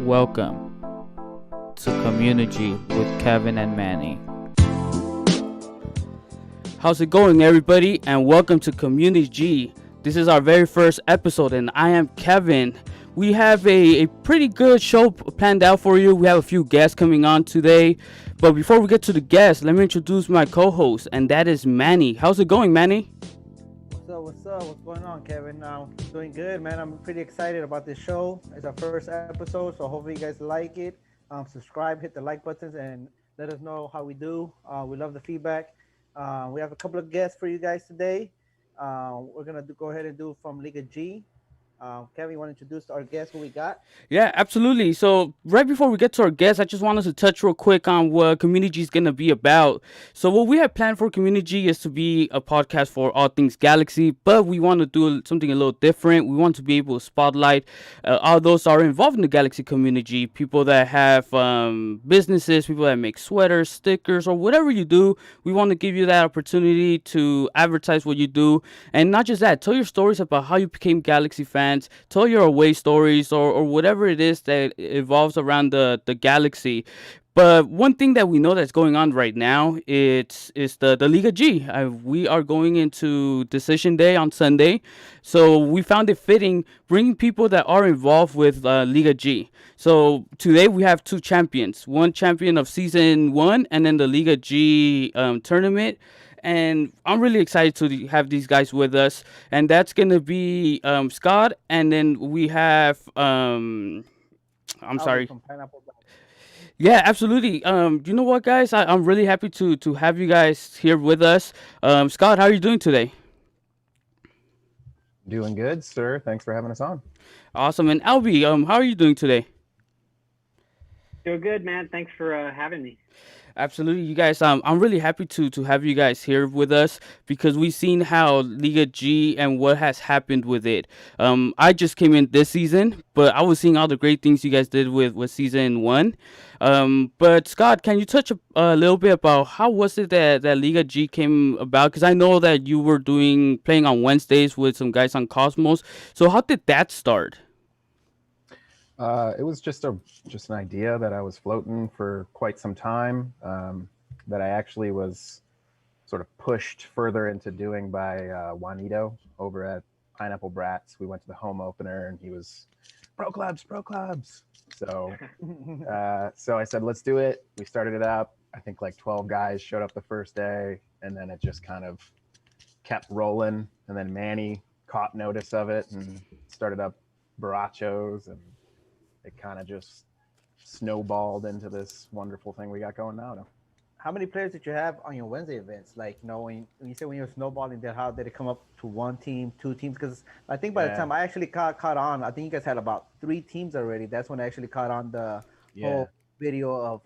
Welcome to communiG with Kevin and Manny. How's it going, everybody? And welcome to communiG. This is our very first episode, and I am Kevin. We have a pretty good show planned out for you. We have a few guests coming on today. But before we get to the guests, let me introduce my co-host, and that is Manny. How's it going, Manny? What's up? What's going on, Kevin? Doing good, man. I'm pretty excited about this show. It's our first episode, so hopefully you guys like it. Subscribe, hit the like buttons, and let us know how we do. We love the feedback. We have a couple of guests for you guys today. We're gonna go ahead and do from Liga G. Kevin, you want to introduce our guest who we got? Yeah, absolutely. So right before we get to our guests, I just wanted to touch real quick on what communiG is going to be about. So what we have planned for communiG is to be a podcast for all things Galaxy, but we want to do something a little different. We want to be able to spotlight all those are involved in the Galaxy community, people that have businesses, people that make sweaters, stickers, or whatever you do. We want to give you that opportunity to advertise what you do. And not just that, tell your stories about how you became Galaxy fans. Tell your away stories or whatever it is that evolves around the Galaxy. But one thing that we know that's going on right now is the Liga G. We are going into decision day on Sunday, so we found it fitting bringing people that are involved with Liga G. So today we have two champions, one champion of season 1 and then the Liga G tournament. And I'm really excited to have these guys with us. And that's going to be Scott. And then we have, I'm sorry. From PineappleBrat. Yeah, absolutely. You know what, guys? I'm really happy to have you guys here with us. Scott, how are you doing today? Doing good, sir. Thanks for having us on. Awesome. And Albie, how are you doing today? Doing good, man. Thanks for having me. Absolutely, you guys. I'm really happy to have you guys here with us because we've seen how Liga G and what has happened with it. I just came in this season, but I was seeing all the great things you guys did with season 1. But Scott, can you touch a little bit about how was it that Liga G came about? Because I know that you were playing on Wednesdays with some guys on Cozmos. So how did that start? It was just an idea that I was floating for quite some time, that I actually was sort of pushed further into doing by Juanito over at PineappleBrat. We went to the home opener and he was pro clubs. So I said, let's do it. We started it up. I think like 12 guys showed up the first day, and then it just kind of kept rolling. And then Manny caught notice of it and started up Barachos, and it kind of just snowballed into this wonderful thing we got going now. How many players did you have on your Wednesday events? Like, when you say when you were snowballing, how did it come up to one team, two teams? Because I think by the time I actually caught on, I think you guys had about 3 teams already. That's when I actually caught on the whole video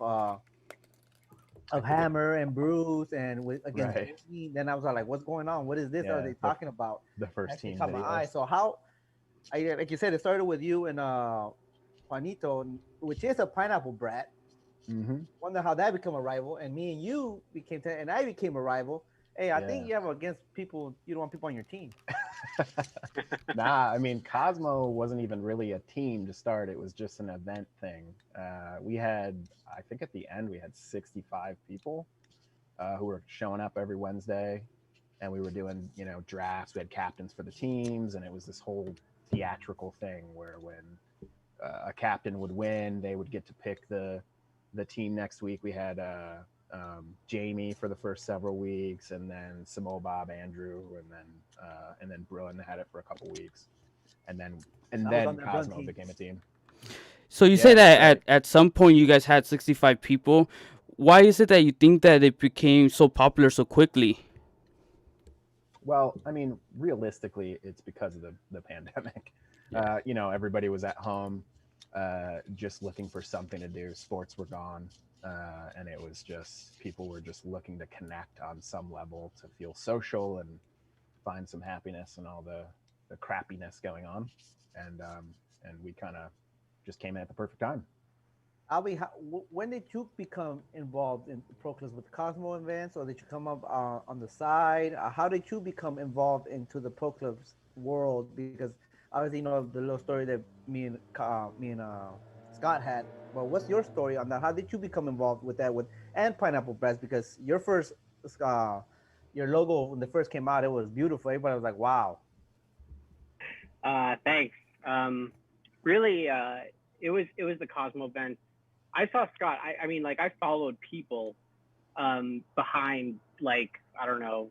of Hammer and Bruce and against the team. Then I was like, what's going on? What is this? Are they talking about? The first team. Caught my eye. So how, like you said, it started with you and Juanito, which is a PineappleBrat. Mm-hmm. Wonder how that became a rival, and me and you and I became a rival. Hey, I think you have against people. You don't want people on your team. Nah, I mean, Cosmo wasn't even really a team to start. It was just an event thing. We had, I think at the end, we had 65 people who were showing up every Wednesday, and we were doing, drafts. We had captains for the teams, and it was this whole theatrical thing where when a captain would win, they would get to pick the team next week. We had Jamie for the first several weeks, and then Samo, Bob, Andrew, and then Bruin had it for a couple weeks, and then Cosmo became a team. So you say that at some point you guys had 65 people. Why is it that you think that it became so popular so quickly? Well, I mean, realistically, it's because of the pandemic. Everybody was at home, just looking for something to do. Sports were gone, and it was just, people were just looking to connect on some level, to feel social and find some happiness and all the crappiness going on. And we kind of just came in at the perfect time. Albie, when did you become involved in pro clubs with Cosmo events, or did you come up on the side? How did you become involved into the pro clubs world? Because obviously, the little story that me and Scott had. Well, what's your story on that? How did you become involved with that and Pineapple Brats? Because uh, your logo when it first came out, it was beautiful. Everybody was like, "Wow." Thanks. Really, it was the Cosmo event. I saw Scott. I mean, like I followed people behind, like, I don't know,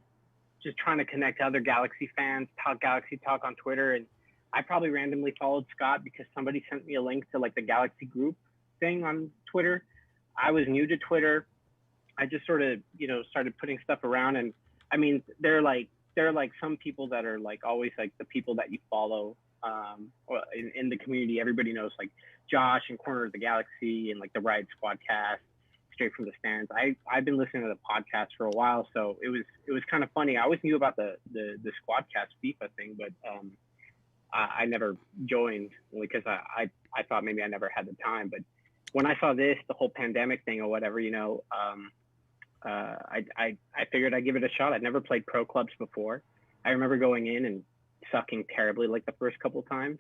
just trying to connect to other Galaxy fans, talk Galaxy talk on Twitter, and I probably randomly followed Scott because somebody sent me a link to like the Galaxy group thing on Twitter. I was new to Twitter. I just sort of, started putting stuff around, and I mean, there are like some people that are like always like the people that you follow or in the community. Everybody knows like Josh and Corner of the Galaxy and like the Ride Squadcast, Straight from the Stands. I've been listening to the podcast for a while, so it was kind of funny. I always knew about the Squadcast FIFA thing, but I never joined because I thought maybe I never had the time. But when I saw this, the whole pandemic thing or whatever, I figured I'd give it a shot. I'd never played pro clubs before. I remember going in and sucking terribly like the first couple of times,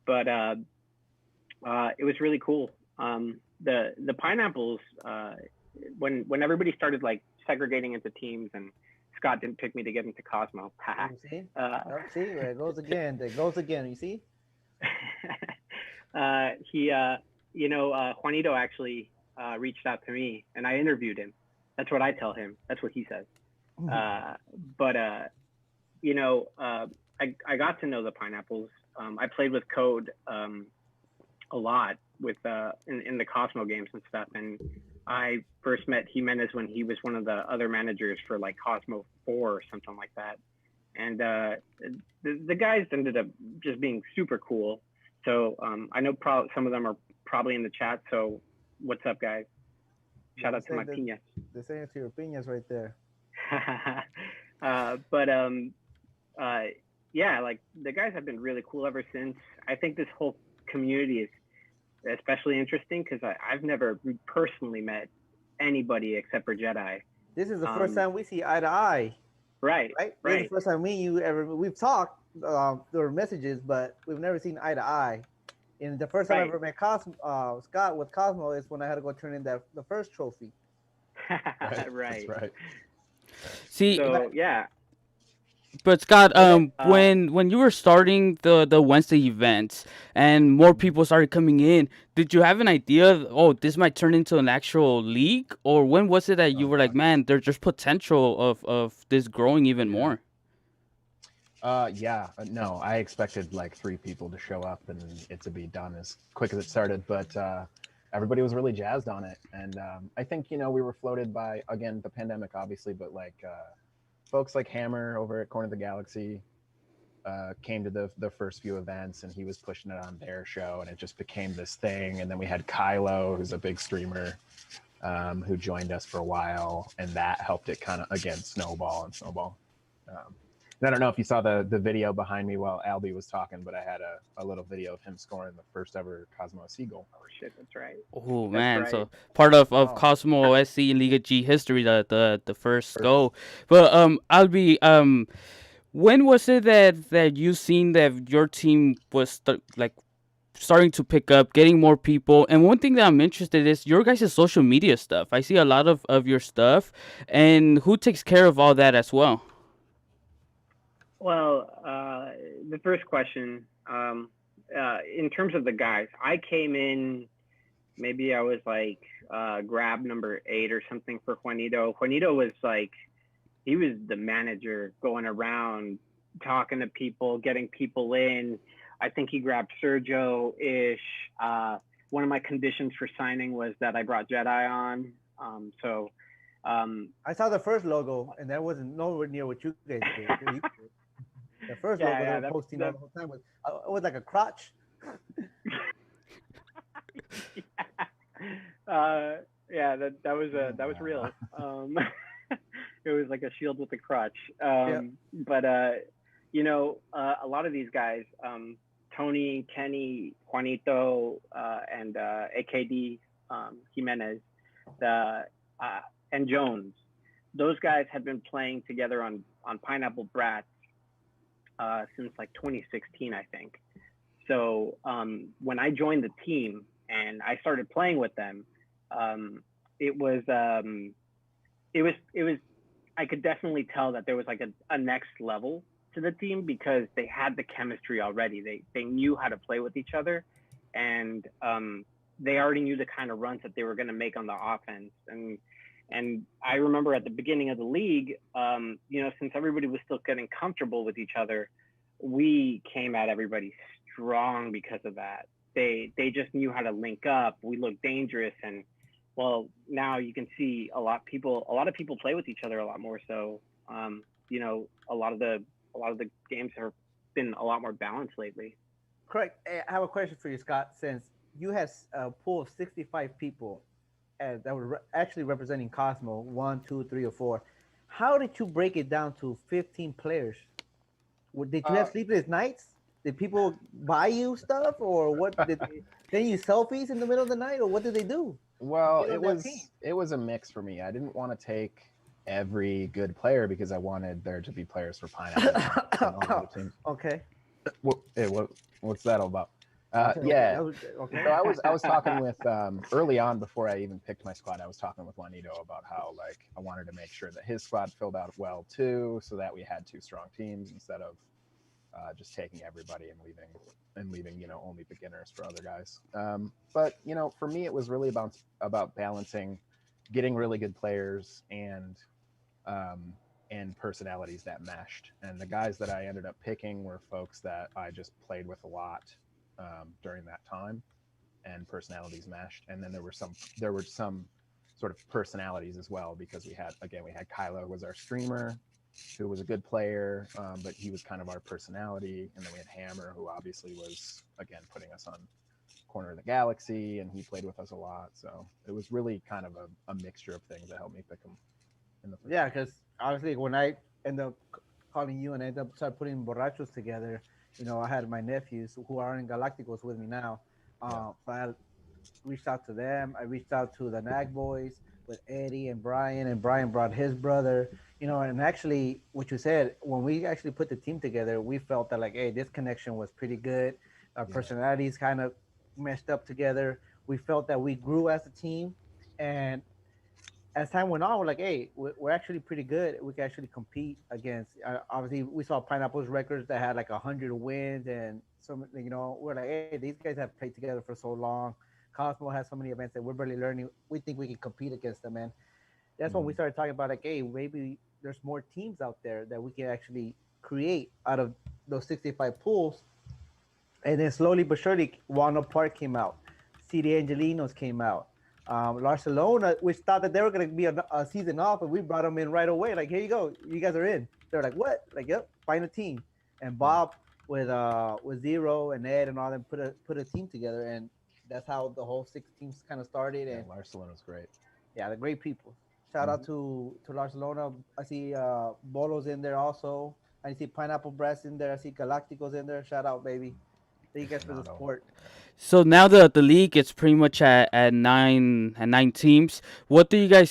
but it was really cool. The pineapples, when everybody started like segregating into teams, and Scott didn't pick me to get into Cosmo. See, see, there it goes again. There it goes again. You see? Juanito actually reached out to me, and I interviewed him. That's what I tell him. That's what he says. But I got to know the pineapples. I played with Code a lot with in the Cosmo games and stuff, and I first met Jimenez when he was one of the other managers for like Cosmo 4 or something like that. And the guys ended up just being super cool. So I know some of them are probably in the chat. So what's up, guys? Shout out to my piñas. They're saying it to your piñas right there. Yeah, like the guys have been really cool ever since. I think this whole community is especially interesting because I've never personally met anybody except for Jedi. This is the first time we see eye to eye. Right. This is the first time me and you ever. We've talked through messages, but we've never seen eye to eye. And the first time I ever met Scott with Cosmo is when I had to go turn in the first trophy. Right. That's right. See, so yeah. But Scott, when you were starting the Wednesday events and more people started coming in, did you have an idea of, this might turn into an actual league? Or when was it that you were like, man, there's just potential of this growing even more? No, I expected like 3 people to show up and it to be done as quick as it started, but everybody was really jazzed on it. And I think, we were floated by, again, the pandemic, obviously, but like folks like Hammer over at Corner of the Galaxy came to the first few events, and he was pushing it on their show, and it just became this thing. And then we had Kylo, who's a big streamer, who joined us for a while, and that helped it kind of, again, snowball. And I don't know if you saw the video behind me while Albie was talking, but I had a little video of him scoring the first ever Cosmo Seagull. Oh shit, that's right. Oh man, right. so part of Cosmo SC and Liga G history, the first go. But Albie, when was it that you seen that your team was starting to pick up, getting more people? And one thing that I'm interested in is your guys' social media stuff. I see a lot of your stuff, and who takes care of all that as well? Well, the first question, in terms of the guys, I came in, maybe I was like grab number 8 or something for Juanito. Juanito was like, he was the manager going around talking to people, getting people in. I think he grabbed Sergio-ish. One of my conditions for signing was that I brought Jedi on. I saw the first logo, and that wasn't nowhere near what you guys did. The first logo they were posting all the whole time was like a crotch. That was real. It was like a shield with a crotch. But a lot of these guys, Tony, Kenny, Juanito, and AKD, Jimenez, and Jones, those guys had been playing together on PineappleBrat since like 2016, I think. So when I joined the team, and I started playing with them, um, it was it was I could definitely tell that there was like a next level to the team because they had the chemistry already. They knew how to play with each other, and they already knew the kind of runs that they were going to make on the offense. And I remember at the beginning of the league, since everybody was still getting comfortable with each other, we came at everybody strong because of that. They just knew how to link up. We looked dangerous, and well, now you can see a lot of people play with each other a lot more. So a lot of the games have been a lot more balanced lately. Correct. I have a question for you, Scott. Since you had a pool of 65 people that were actually representing Cosmo, one, two, three, or four, how did you break it down to 15 players? Did you have Uh, sleepless nights? Did people buy you stuff, or what? Did they send you selfies in the middle of the night, or what did they do to well, get on that team? it was a mix for me. I didn't want to take every good player because I wanted there to be players for Pineapple and all the other teams. Okay. What's that all about? I said, okay. Yeah. Okay. So I was talking with early on before I even picked my squad. I was talking with Juanito about how like I wanted to make sure that his squad filled out well too, so that we had two strong teams instead of just taking everybody and leaving only beginners for other guys. But for me, it was really about balancing, getting really good players um, and personalities that meshed. And the guys that I ended up picking were folks that I just played with a lot during that time, and personalities meshed. And then there were some sort of personalities as well because we had Kylo was our streamer who was a good player, but he was kind of our personality. And then we had Hammer, who obviously was again putting us on corner of the galaxy, and he played with us a lot. So it was really kind of a mixture of things that helped me pick him in the first. Yeah, because obviously when I end up calling you and I end up start putting borrachos together, I had my nephews who are in Galacticos with me now. Yeah. So I reached out to them. I reached out to the Nag Boys with Eddie and Brian brought his brother. And actually, what you said, when we actually put the team together, we felt that like, hey, this connection was pretty good. Our Yeah. personalities kind of meshed up together. We felt that we grew as a team, and as time went on, we're like, hey, we're actually pretty good. We can actually compete against. Obviously, we saw Pineapple's records that had like 100 wins, and some, we're like, hey, these guys have played together for so long. Cosmo has so many events that we're barely learning. We think we can compete against them, man. That's when we Mhm. started talking about like, hey, maybe there's more teams out there that we can actually create out of those 65 pools. And then slowly but surely, Walnut Park came out. CD Angelinos came out. Barcelona, which thought that they were going to be a season off, and we brought them in right away. Like, here you go, you guys are in. They're like, what? Like, yep, find a team. And Yeah. Bob with Zero and Ed and all them put a team together, and that's how the whole six teams kind of started. Yeah. And Barcelona was great. yeah, they're great people. Shout out Mhm. to Barcelona. I see Bolos in there also. I see PineappleBrat in there. I see Galacticos in there. Shout out, baby. Thank you guys for the Not all. support. So now the league is pretty much at nine teams. What do you guys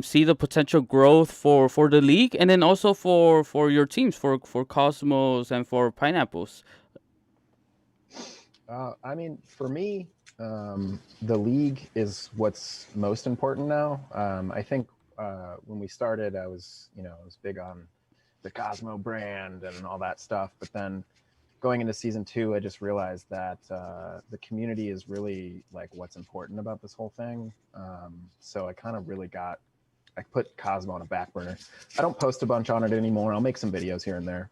see the potential growth for the league, and then also for your teams for Cosmos and for Pineapples? I mean, for me, the league is what's most important now. I think when we started, I was big on the Cosmo brand and all that stuff. But then going into season two, I just realized that the community is really like what's important about this whole thing. So I put Cosmo on a back burner. I don't post a bunch on it anymore. I'll make some videos here and there,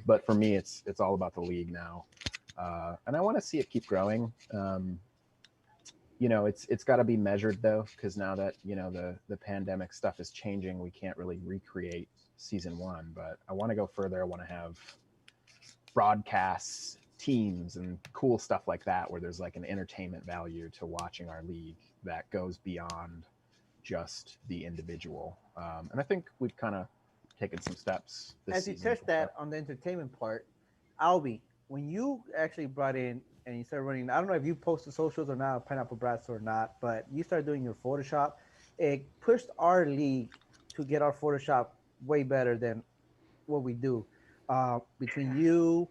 but for me, it's all about the league now, and I want to see it keep growing. It's got to be measured though, because now that the pandemic stuff is changing, we can't really recreate season one. But I want to go further. I want to have broadcasts, teams, and cool stuff like that, where there's like an entertainment value to watching our league that goes beyond just the individual. And I think we've kind of taken some steps this As you season. touched that on the entertainment part, Albie, when you actually brought in and you started running, I don't know if you posted socials or not, Pineapple Brats or not, but you started doing your Photoshop. It pushed our league to get our Photoshop way better than what we do. Between you,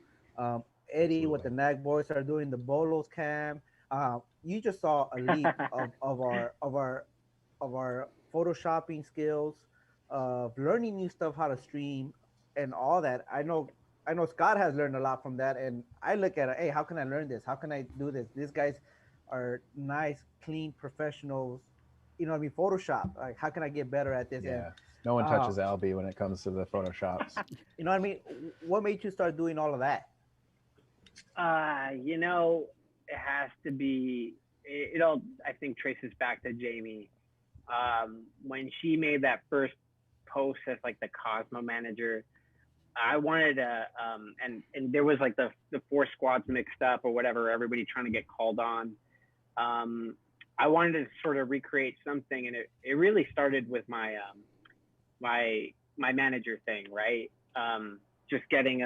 Eddie with the Absolutely. Nag Boys are doing the Bolos cam. You just saw a leap of our photoshopping skills, of learning new stuff, how to stream, and all that. I know Scott has learned a lot from that, and I look at it. Hey, how can I learn this? How can I do this? These guys are nice, clean professionals. You know what I mean? Photoshop. Like, how can I get better at this? And Yeah. No one uh, touches Albie when it comes to the photoshops. you know what I mean? What made you start doing all of that? You know, it has to be. It all I think traces back to Jamie. When she made that first post as like the Cosmo manager, I wanted to, and there was like the four squads mixed up or whatever, everybody trying to get called on. I wanted to sort of recreate something, and it really started with my manager thing, right? Just getting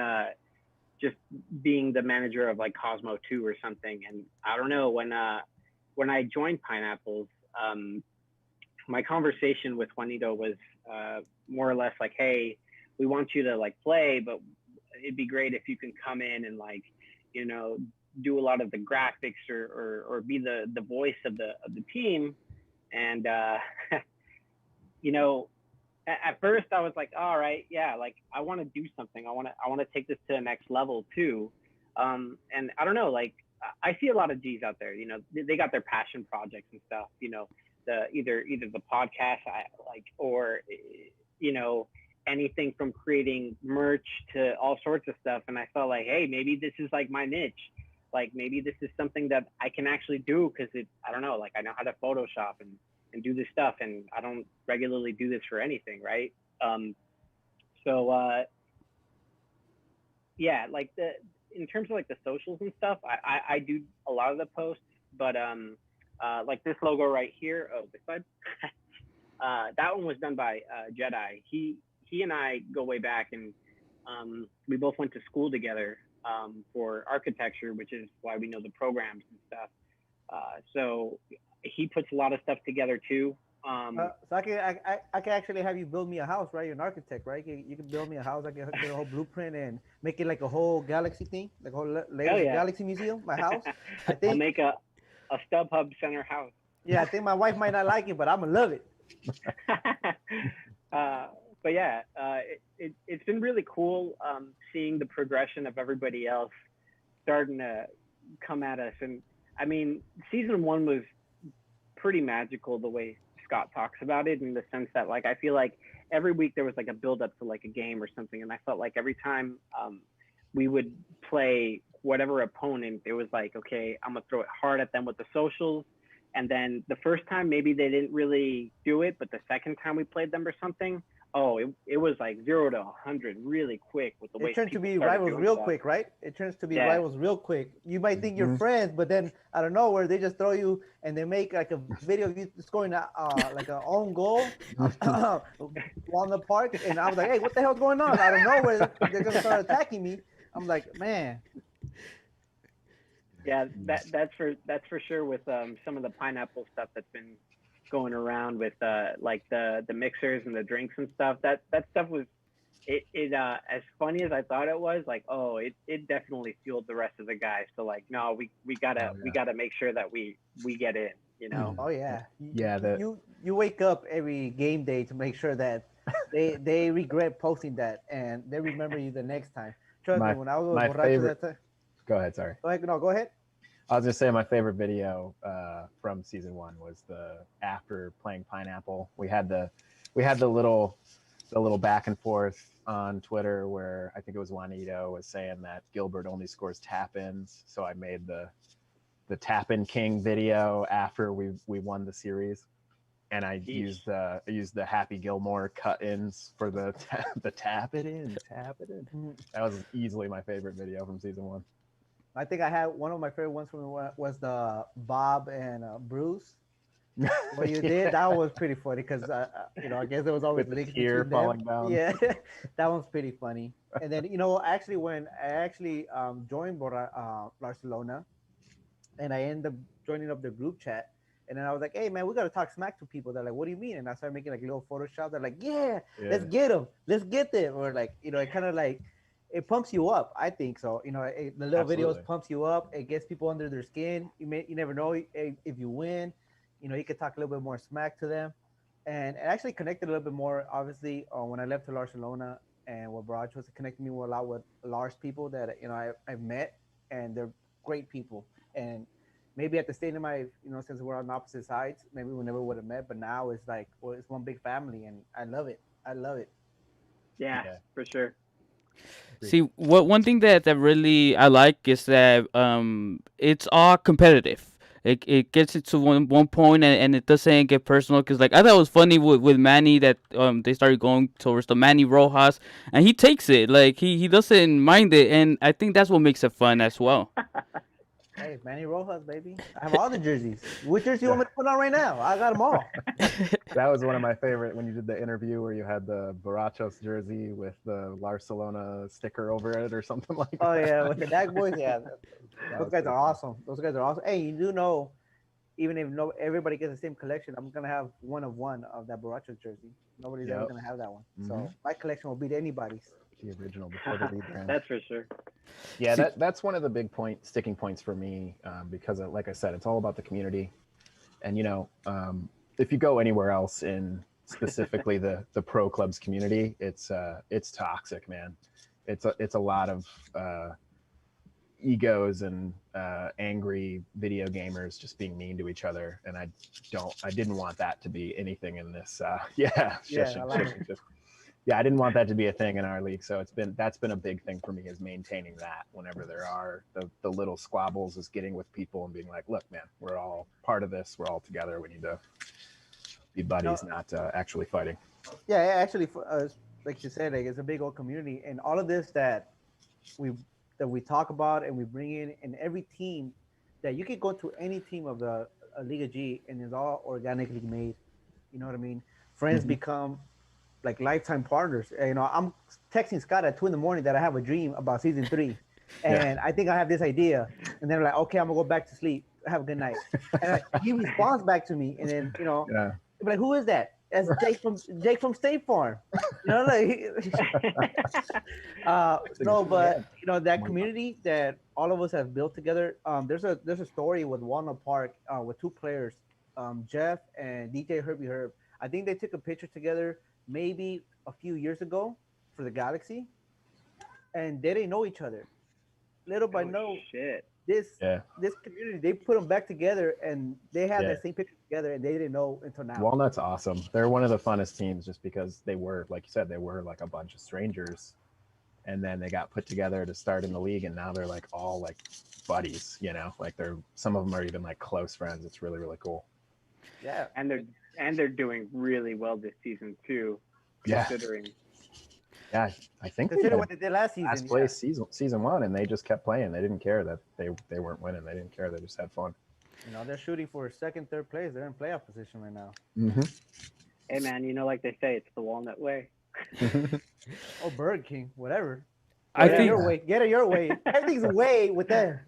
just being the manager of like Cosmo 2 or something. And I don't know, when I joined Pineapples, my conversation with Juanito was more or less like, hey, we want you to like play, but it'd be great if you can come in and like, you know, do a lot of the graphics or be the voice of the team. And you know, at first I was like, all right, yeah, like I want to do something. I want to take this to the next level too. And I don't know, like I see a lot of G's out there, you know, they got their passion projects and stuff, you know, either the podcast I like, or, you know, anything from creating merch to all sorts of stuff. And I felt like, hey, maybe this is like my niche. Like maybe this is something that I can actually do, because I don't know, like I know how to Photoshop and do this stuff, and I don't regularly do this for anything, right? So yeah, like in terms of like the socials and stuff, I do a lot of the posts, but like this logo right here, oh, this side, that one was done by Jedi. He and I go way back, and we both went to school together for architecture, which is why we know the programs and stuff. So he puts a lot of stuff together too. So I can actually have you build me a house, right? You're an architect, right? You can build me a house. I can get a whole blueprint and make it like a whole galaxy thing, like a whole Hell yeah. galaxy museum. My house. I I'll think. make a StubHub center house. Yeah, I think my wife might not like it, but I'm gonna love it. But yeah, it's been really cool seeing the progression of everybody else starting to come at us. And I mean, season 1 was pretty magical the way Scott talks about it, in the sense that like I feel like every week there was like a build up to like a game or something, and I felt like every time we would play whatever opponent, it was like, okay, I'm gonna throw it hard at them with the socials. And then the first time maybe they didn't really do it, but the second time we played them or something, oh, it was like 0 to 100 really quick with the way It turns to people be started rivals doing real stuff. quick, right? It turns to be Yeah. rivals real quick. You might think you're friends, but then out of nowhere they just throw you and they make like a video of you scoring like an own goal on the park, and I was like, hey, what the hell's going on? Out of nowhere they're gonna start attacking me. I'm like, man. Yeah, that's for sure with some of the pineapple stuff that's been going around with like the mixers and the drinks and stuff. That stuff was it as funny as I thought it was. Like, oh, it definitely fueled the rest of the guys. So like, no, we gotta make sure that we get in. You know. Oh yeah. Yeah, You wake up every game day to make sure that they regret posting that and they remember you the next time. Trust me, when I was my borracho favorite. that time. Go ahead. Sorry. Go ahead. I was just saying my favorite video from season 1 was the after playing Pineapple. We had the little back and forth on Twitter where I think it was Juanito was saying that Gilbert only scores tap-ins, so I made the tap-in king video after we won the series, and I used the Happy Gilmore cut-ins for the tap it in. That was easily my favorite video from season 1. I think I had one of my favorite ones from was the Bob and Bruce. What you did, that was pretty funny because I guess there was always With the links tear between falling them. down. Yeah, that one's pretty funny. And then actually when I joined Barcelona, and I ended up joining up the group chat. And then I was like, hey, man, we got to talk smack to people. They're like, what do you mean? And I started making like little Photoshop. They're like, yeah, let's get them. Let's get them. Or like, it kind of like, it pumps you up. I think so. The little Absolutely. videos pumps you up. It gets people under their skin. You never know if you win. You could talk a little bit more smack to them, and it actually connected a little bit more. Obviously, when I left to Barcelona and what Barrage was connecting me with a lot with large people that I've met, and they're great people. And maybe at the stadium, since we're on opposite sides, maybe we never would have met. But now it's like, well, it's one big family, and I love it. I love it. Yeah, Yeah. for sure. Agreed. See, what one thing that really I like is that it's all competitive. It gets it to one point, and it doesn't get personal, because like I thought it was funny with Manny that they started going towards the Manny Rojas, and he takes it like he doesn't mind it, and I think that's what makes it fun as well. Hey, Manny Rojas, baby. I have all the jerseys. Which jersey you want Yeah. me to put on right now? I got them all. That was one of my favorite when you did the interview where you had the Barachos jersey with the Barcelona sticker over it or something like Oh that. yeah, with the Dag boys. Yeah, That those was guys pretty are funny. awesome. Those guys are awesome. Hey, you do know, even if no everybody gets the same collection, I'm gonna have one of that Borracho jersey. Nobody's ever Yep. gonna have that one. Mhm. So my collection will beat anybody's. The original before the rebrand. That's for sure. Yeah, See, that's one of the big sticking points for me, because like I said, it's all about the community. And if you go anywhere else in specifically the pro clubs community, it's toxic, man. It's a lot of egos and angry video gamers just being mean to each other, and I didn't want that to be anything in this. Yeah, Yeah, I shushing, like shushing, shushing. Yeah, I didn't want that to be a thing in our league. So that's been a big thing for me, is maintaining that whenever there are the little squabbles, is getting with people and being like, look, man, we're all part of this. We're all together. We need to be no, buddies, not actually fighting. yeah. Actually, for us, like you said, like it's a big old community, and all of this we that we talk about and we bring in every team that you can go to any team of the Liga G, and it's all organically made. You know what I mean? Friends Mhm. become like lifetime partners. I'm texting Scott at 2 in the morning that I have a dream about season 3, Yeah. and I think I have this idea, and then like, okay, I'm gonna go back to sleep. Have a good night, and he responds back to me, and then Yeah. I'm like, who is that? That's Jake from State Farm. Like, no, but Yeah. that community that all of us have built together. There's a story with Walnut Park with two players, Jeff and DJ Herbie Herb. I think they took a picture together maybe a few years ago for the Galaxy, and they didn't know each other. Little by Oh no, shit. this Yeah. this community, they put them back together, and they had Yeah. that same picture together, and they didn't know until now. Walnut's awesome. They're one of the funnest teams just because they were, like you said, they were like a bunch of strangers, and then they got put together to start in the league, and now they're like all like buddies, like some of them are even like close friends. It's really, really cool. Yeah, And they're doing really well this season too, Yeah. considering. Yeah, I think they consider had what they did last season. last Yeah. place season one, and they just kept playing. They didn't care that they weren't winning. They didn't care. They just had fun. They're shooting for second, third place. They're in playoff position right now. Mm-hmm. Hey man, like they say, it's the Walnut way. Oh, Burger King, whatever. I Get it think your way. Get it your way. Everything's way with them.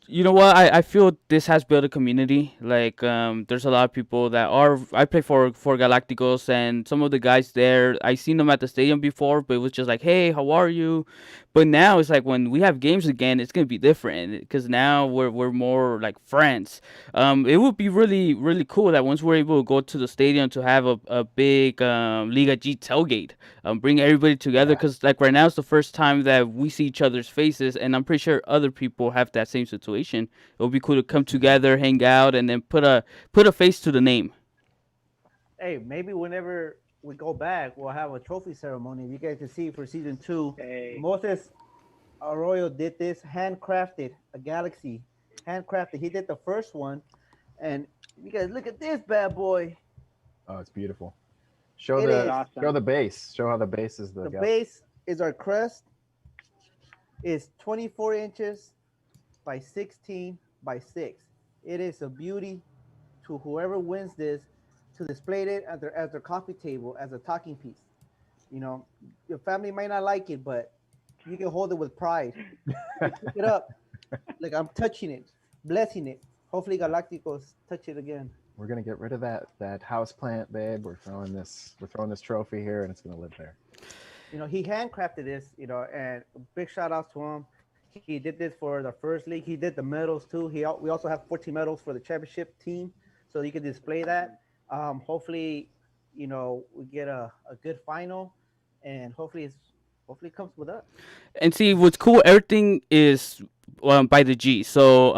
you know what, I feel this has built a community. Like there's a lot of people that are, I play for Galacticos, and some of the guys there, I seen them at the stadium before, but it was just like, hey, how are you? But now it's like when we have games again, it's gonna be different, because now we're more like friends. It would be really, really cool that once we're able to go to the stadium to have a big Liga G tailgate, bring everybody together, Yeah. because like right now it's the first time that we see each other's faces, and I'm pretty sure other people have that same situation. It would be cool to come together, hang out, and then put a face to the name. Hey, maybe whenever we go back, we'll have a trophy ceremony. You guys can see for season 2. Hey. Moses Arroyo did this handcrafted, a Galaxy handcrafted. He did the first one, and you guys look at this bad boy. Oh, it's beautiful. Show It the is. Awesome. show the base. Show how the base is The base is our crest. Is 24 inches by 16 by 6. It is a beauty to whoever wins this to display it at their coffee table as a talking piece. Your family might not like it, but you can hold it with pride. Pick it up, like I'm touching it, blessing it. Hopefully, Galacticos touch it again. We're gonna get rid of that house plant, babe. We're throwing this trophy here, and it's gonna live there. he handcrafted this, and big shout outs to him. He did this for the first league. He did the medals too. We also have 14 medals for the championship team, so you can display that. Hopefully, we get a good final, and hopefully it comes with us. And see, what's cool, everything is by the G. So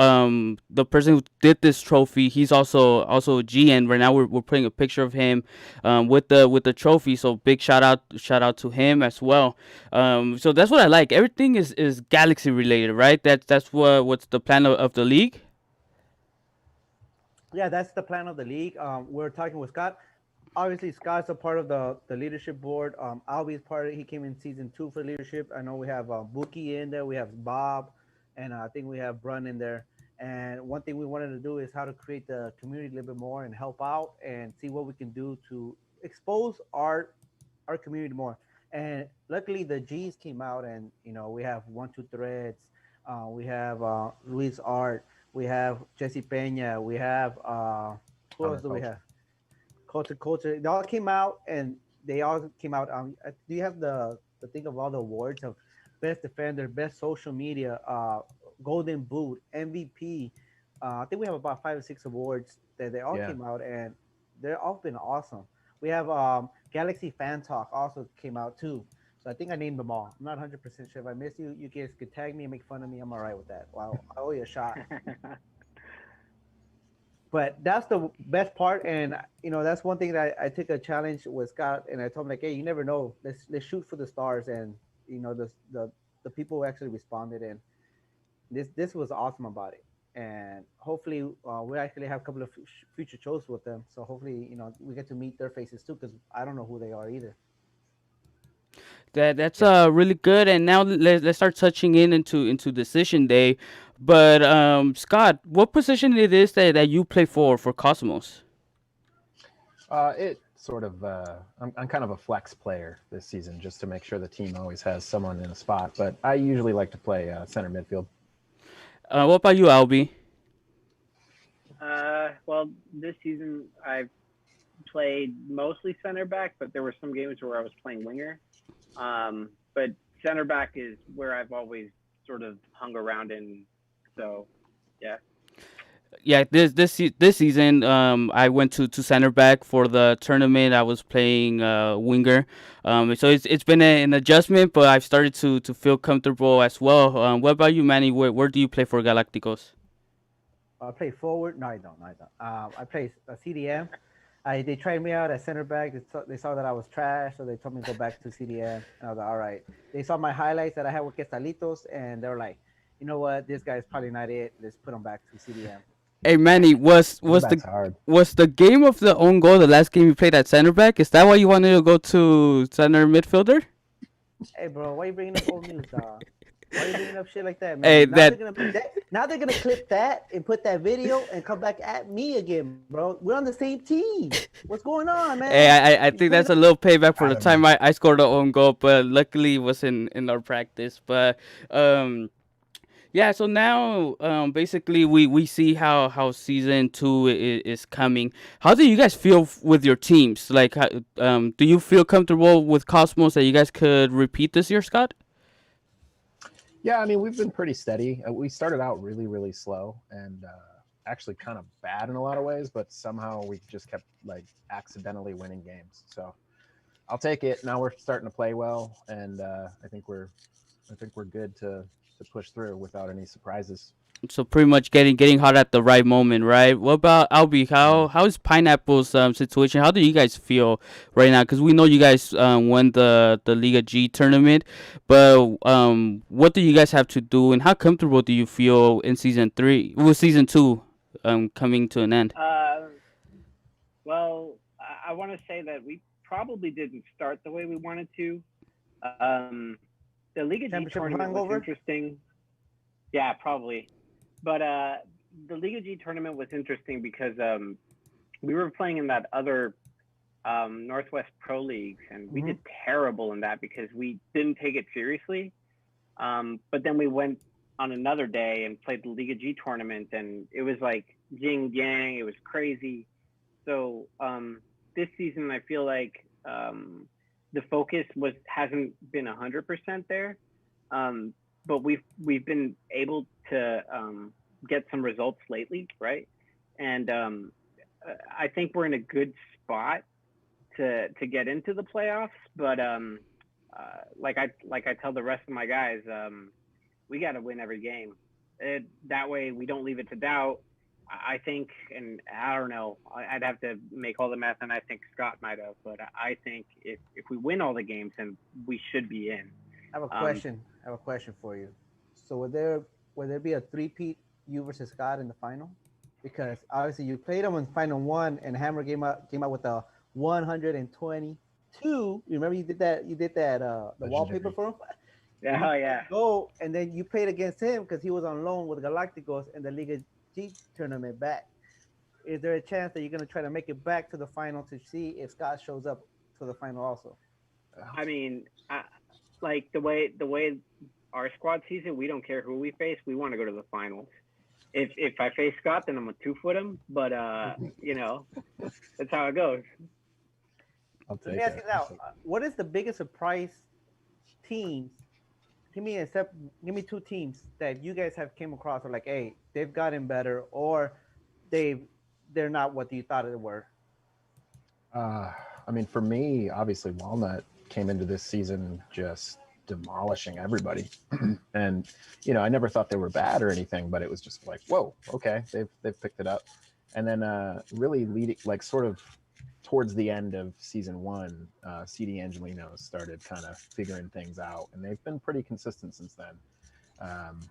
the person who did this trophy, he's also a G, and right now we're putting a picture of him with the trophy. So big shout out to him as well. So that's what I like. Everything is Galaxy related, right? That's what's the plan of the league. Yeah, that's the plan of the league. We're talking with Scott. Obviously, Scott's a part of the leadership board. Albie's part of it. He came in season 2 for leadership. I know we have Buki in there. We have Bob, and I think we have Brun in there. And one thing we wanted to do is how to create the community a little bit more and help out and see what we can do to expose our community more. And luckily, the G's came out, and we have One Two Threads, we have Luis Art, we have Jesse Pena, we have who else do we Counterculture. have? Culture. They all came out, and they all came out. Do you have the thing of all the awards of best defender, best social media, golden boot, MVP? I think we have about 5 or 6 awards that they all Yeah. came out, and they're all been awesome. We have Galaxy Fan Talk also came out too. So I think I named them all. I'm not 100% sure. If I missed you, you guys could tag me and make fun of me. I'm all right with that. Wow, I owe you a shot. But that's the best part, and that's one thing that I took a challenge with Scott, and I told him like, hey, you never know. Let's shoot for the stars, and the people who actually responded, and this was awesome about it. And hopefully, we actually have a couple of future shows with them. So hopefully, we get to meet their faces too, because I don't know who they are either. That's Yeah. really good. And now let's start touching into decision day. But Scott, what position it is that you play for Cosmos? It sort of. I'm kind of a flex player this season, just to make sure the team always has someone in a spot. But I usually like to play center midfield. What about you, Albie? Well, this season I've played mostly center back, but there were some games where I was playing winger. But center back is where I've always sort of hung around in. So, yeah. Yeah, this season, I went to center back for the tournament. I was playing winger, so it's been an adjustment, but I've started to feel comfortable as well. What about you, Manny? Where do you play for Galacticos? I play forward. No, I don't. No, I don't. I play CDM. They tried me out at center back. They saw that I was trash, so they told me to go back to CDM. And I was like, all right. They saw my highlights that I had with Questalitos, and they were like, you know what? This guy's probably not it. Let's put him back to CDM. Hey, Manny, was That's the hard. was the game of the own goal the last game you played at center back? Is that why you wanted to go to center midfielder? Hey, bro, why you bringing up old news, dog? Why you bringing up shit like that, Hey, man? that Now they're gonna clip that and put that video and come back at me again, bro. We're on the same team. What's going on, man? Hey, I think that's a little payback for I the don't time know. I scored a own goal, but luckily it was in our practice. But yeah, so now basically we see how season 2 is coming. How do you guys feel with your teams? Like, do you feel comfortable with Cosmos that you guys could repeat this year, Scott? Yeah, I mean, we've been pretty steady. We started out really, really slow and actually kind of bad in a lot of ways, but somehow we just kept like accidentally winning games. So I'll take it. Now we're starting to play well, and I think we're good to push through without any surprises. So pretty much getting hot at the right moment, right? What about Albie? Yeah. How is Pineapple's situation? How do you guys feel right now? Because we know you guys won the Liga G tournament, but what do you guys have to do, and how comfortable do you feel in season 2, coming to an end? Well, I want to say that we probably didn't start the way we wanted to. Um, the Liga G Championship tournament was hangover? interesting. Yeah, probably. But the Liga G tournament was interesting because we were playing in that other Northwest Pro Leagues, and we did terrible in that because we didn't take it seriously. But then we went on another day and played the Liga G tournament, and it was like yin yang. It was crazy. So this season, I feel like the focus hasn't been 100% there, but we've been able to get some results lately, right? And I think we're in a good spot to get into the playoffs. But like I tell the rest of my guys, we got to win every game. That way we don't leave it to doubt. I think, and I don't know, I'd have to make all the math, and I think Scott might have, but I think if we win all the games, then we should be in. I have a question. I have a question for you. So would there be a three-peat, you versus Scott, in the final? Because obviously you played them in final one, and Hammer came out with a 122. You remember you did that the wallpaper for him. Yeah, yeah. Go, and then you played against him because he was on loan with Galacticos in the Liga G tournament back. Is there a chance that you're gonna try to make it back to the final to see if Scott shows up to the final also? I mean, like the way our squad sees it, we don't care who we face. We want to go to the finals. If I face Scott, then I'm gonna 2-foot him. But you know, that's how it goes. I'll Let take me ask it. you now, what is the biggest surprise teams? Give me two teams that you guys have came across, or like, hey, they've gotten better, or they're not what you thought they were. I mean, for me, obviously, Walnut came into this season just demolishing everybody, and I never thought they were bad or anything, but it was just like, whoa, okay, they've picked it up, and then really leading, like, sort of towards the end of season one, CD Angelino started kind of figuring things out, and they've been pretty consistent since then,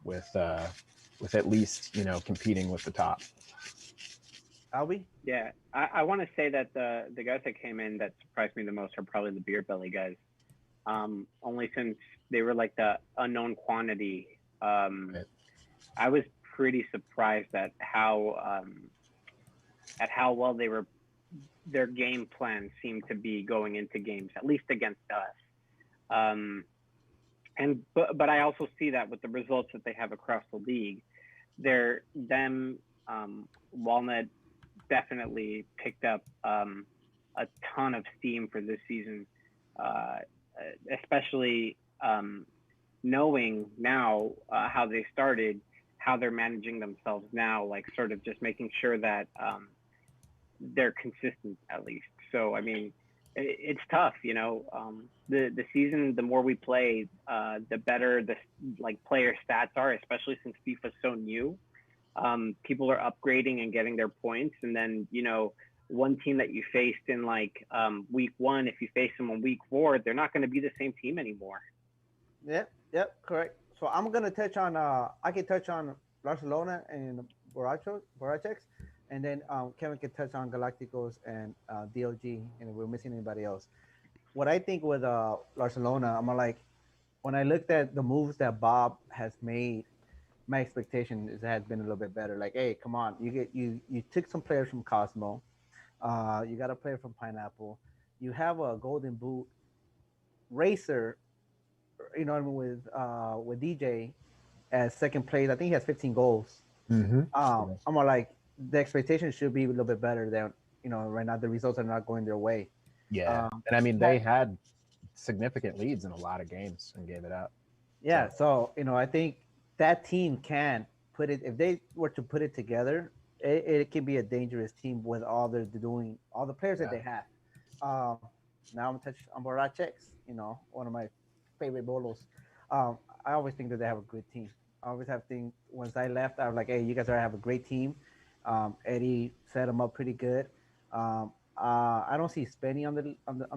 with at least competing with the top. Albie? Yeah, I want to say that the guys that came in that surprised me the most are probably the beer belly guys. Only since they were like the unknown quantity. Right. I was pretty surprised at how well their game plan seemed to be going into games, at least against us. But I also see that with the results that they have across the league, Walnut definitely picked up a ton of steam for this season, especially knowing now how they started, how they're managing themselves now, like sort of just making sure that they're consistent at least. So I mean, it's tough, the season, the more we play, the better the player stats are, especially since FIFA's so new. People are upgrading and getting their points, and then one team that you faced in week 1, if you face them in week 4, they're not going to be the same team anymore. Yep, correct. So I'm gonna touch on I can touch on Barcelona and Borachex, and then Kevin can touch on Galacticos and DOG, and if we're missing anybody else. What I think with Barcelona, I'm like, when I looked at the moves that Bob has made, my expectation is it has been a little bit better. Like, hey, come on, you took some players from Cosmo, you got a player from Pineapple, you have a Golden Boot racer, with DJ as second place. I think he has 15 goals. Mm-hmm. I'm like, the expectation should be a little bit better than right now the results are not going their way. Yeah, and I mean they had significant leads in a lot of games and gave it up. Yeah, so I think that team can put it, if they were to put it together, it can be a dangerous team with all they're doing, all the players that they have. Now I'm touch on Borachex, one of my favorite bolos. I always think that they have a good team. I always have think once I left, I was like, hey, you guys have a great team. Eddie set them up pretty good. I don't see Spenny on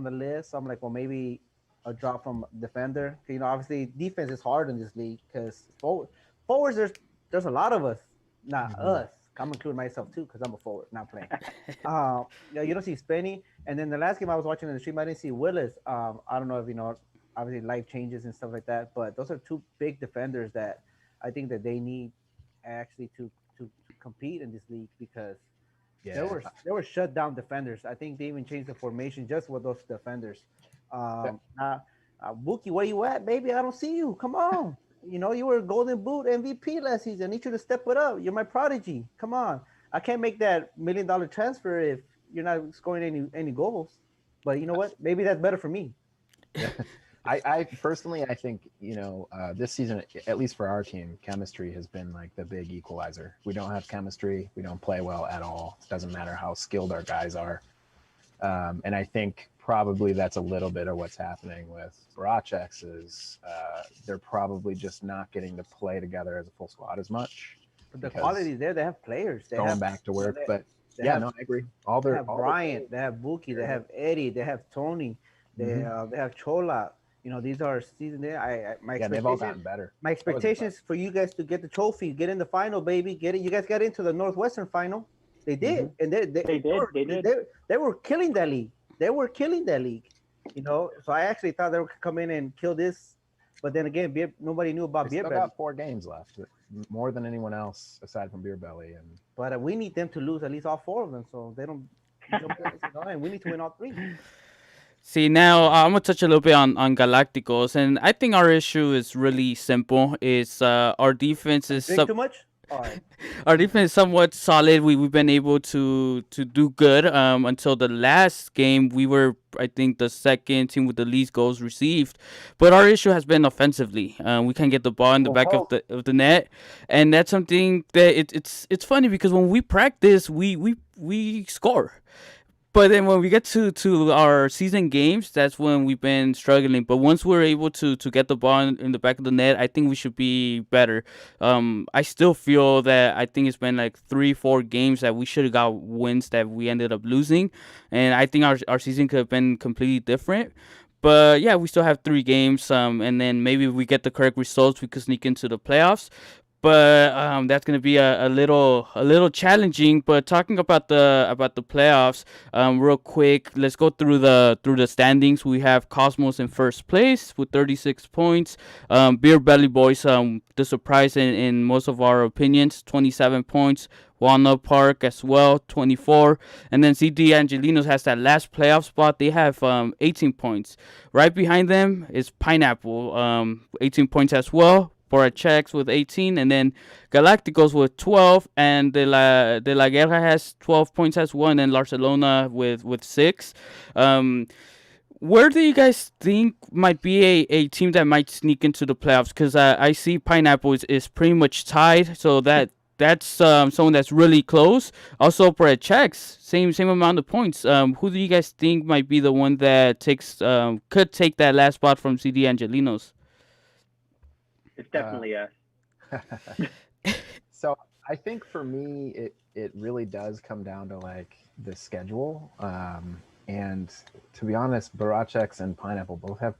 the list. So I'm like, well, maybe a drop from defender. Obviously defense is hard in this league because forwards there's a lot of us, not us. I'm including myself too because I'm a forward, not playing. You don't see Spenny. And then the last game I was watching in the stream, I didn't see Willis. I don't know if obviously life changes and stuff like that, but those are two big defenders that I think that they need actually to compete in this league because there were shut down defenders. I think they even changed the formation just with those defenders. Buki, where you at, baby? I don't see you. Come on. You were Golden Boot MVP last season. I need you to step it up. You're my prodigy. Come on. I can't make that $1 million transfer if you're not scoring any goals. But you know what? Maybe that's better for me. I personally, I think, this season, at least for our team, chemistry has been like the big equalizer. We don't have chemistry. We don't play well at all. It doesn't matter how skilled our guys are. And I think probably that's a little bit of what's happening with Barachex is they're probably just not getting to play together as a full squad as much. But the quality is there. They have players. They Going have back to work, but they yeah, have, no, I agree. they have Bryant, they have Buki, they have Eddie, they have Tony, they have Chola. These are season there. They've all gotten better. My expectations for you guys to get the trophy, get in the final, baby. Get it. You guys got into the Northwestern final. They did, and they did. They were killing that league. They were killing that league. So I actually thought they would come in and kill this, but then again, nobody knew about Beer Belly. Belly. Got 4 games left, more than anyone else aside from Beer Belly, but we need them to lose at least all 4 of them, so they don't. And we need to win all 3. See, now I'm gonna touch a little bit on Galacticos, and I think our issue is really simple. It's our defense is too much. All right. Our defense is somewhat solid. We've been able to do good until the last game. We were, I think, the second team with the least goals received, but our issue has been offensively. We can't get the ball in the back of the net, and that's something that it's funny because when we practice, we score. But then when we get to our season games, that's when we've been struggling. But once we're able to get the ball in the back of the net, I think we should be better. I still feel that I think it's been like 3-4 games that we should have got wins that we ended up losing. And I think our season could have been completely different. But yeah, we still have 3 games. And then maybe if we get the correct results, we could sneak into the playoffs. But that's gonna be a little challenging. But talking about the playoffs, real quick, let's go through the standings. We have Cosmos in first place with 36 points. Beer Belly Boys, the surprise in most of our opinions, 27 points. Walnut Park as well, 24. And then CD Angelinos has that last playoff spot. They have 18 points. Right behind them is Pineapple, 18 points as well. Boracheks with 18, and then Galacticos with 12, and De La Guerra has 12 points as well, and then Barcelona with 6. Where do you guys think might be a team that might sneak into the playoffs? Because I see Pineapple is pretty much tied, so that's someone that's really close. Also, Boracheks, same amount of points. Who do you guys think might be the one that could take that last spot from CD Angelinos? It's definitely us. So I think for me, it really does come down to like the schedule. And to be honest, Barachex and Pineapple both have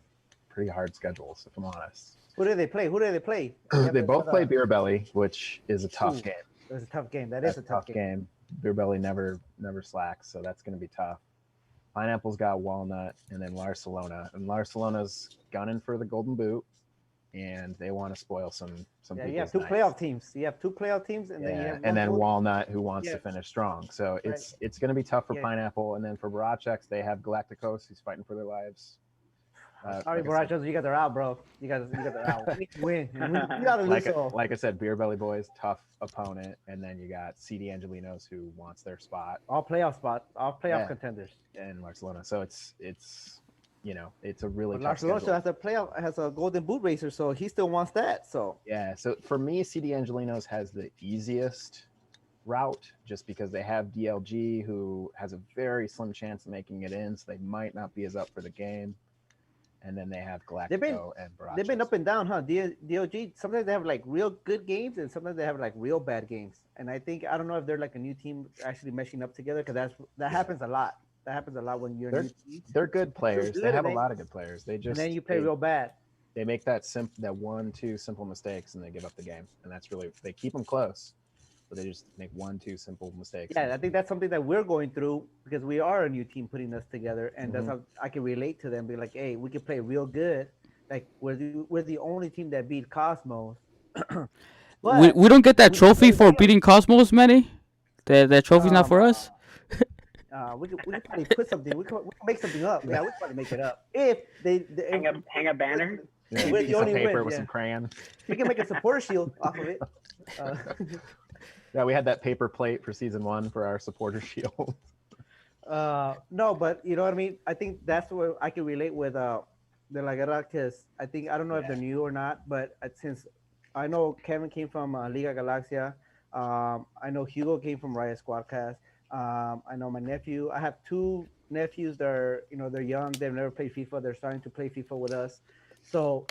pretty hard schedules, if I'm honest. Who do they play? They both play Beer Belly, which is a tough game. It's a tough game. That's a tough game. Beer Belly never slacks, so that's going to be tough. Pineapple's got Walnut, and then Barcelona. And Barcelona's gunning for the Golden Boot, and they want to spoil some Yeah, you have 2 playoff teams. You have 2 playoff teams, and then you have and Walnut, who wants to finish strong. So it's going to be tough for Pineapple, and then for Barachex, they have Galacticos, who's fighting for their lives. Sorry, Barachex, you guys are out, bro. You guys are out. We need to win. We gotta lose. Like I said, Beer Belly Boys, tough opponent, and then you got CD Angelinos, who wants their spot. All playoff spots, all playoff contenders. And Barcelona. So it's it's a really tough Barcelona still has a golden boot racer, so he still wants that. So yeah, so for me, CD Angelinos has the easiest route just because they have DLG, who has a very slim chance of making it in, so they might not be as up for the game. And then they have Galactico and Barachex. They've been up and down, huh? DLG, sometimes they have like real good games, and sometimes they have like real bad games. And I don't know if they're like a new team actually meshing up together, because that happens a lot. That happens a lot when you're a new team. They're good players. They have a lot of good players. They just and then you play real bad. They make that 1-2 simple mistakes, and they give up the game. And that's really, they keep them close, but they just make 1-2 simple mistakes. Yeah, I think that's something that we're going through, because we are a new team putting us together, and that's how I can relate to them. Be like, hey, we can play real good. Like we're the only team that beat Cosmos. We don't get that trophy for beating Cosmos, Manny. That trophy's not for us. We could probably put something. We could make something up. Yeah, we could probably make it up. If they hang a banner. Yeah, we're the only paper with some crayon. We can make a supporter shield off of it. Yeah, we had that paper plate for season 1 for our supporter shield. No, but you know what I mean. I think that's where I can relate with De La Guerra, because I don't know if Yeah. they're new or not, but since I know Kevin came from Liga Galaxia, I know Hugo came from Riot Squadcast. I know my nephew. I have two nephews that are, they're young. They've never played FIFA. They're starting to play FIFA with us, so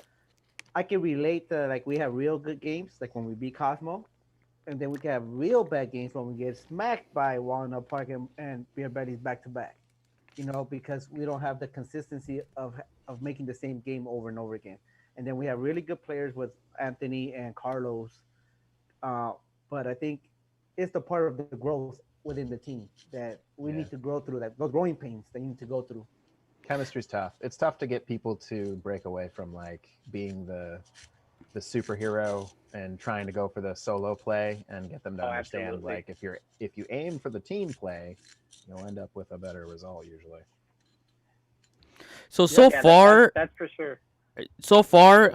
I can relate to, like, we have real good games, like when we beat Cosmo, and then we can have real bad games when we get smacked by Walnut Park and Beer Betty's back to back. Because we don't have the consistency of making the same game over and over again. And then we have really good players with Anthony and Carlos, uh, but I think it's the part of the growth within the team that we need to Yeah. grow through, that those growing pains that you need to go through. Chemistry's tough. It's tough to get people to break away from like being the superhero and trying to go for the solo play and get them to Oh, understand absolutely. like if you aim for the team play, you'll end up with a better result usually. So Yep. so Yeah, that's far, that's for sure. so far,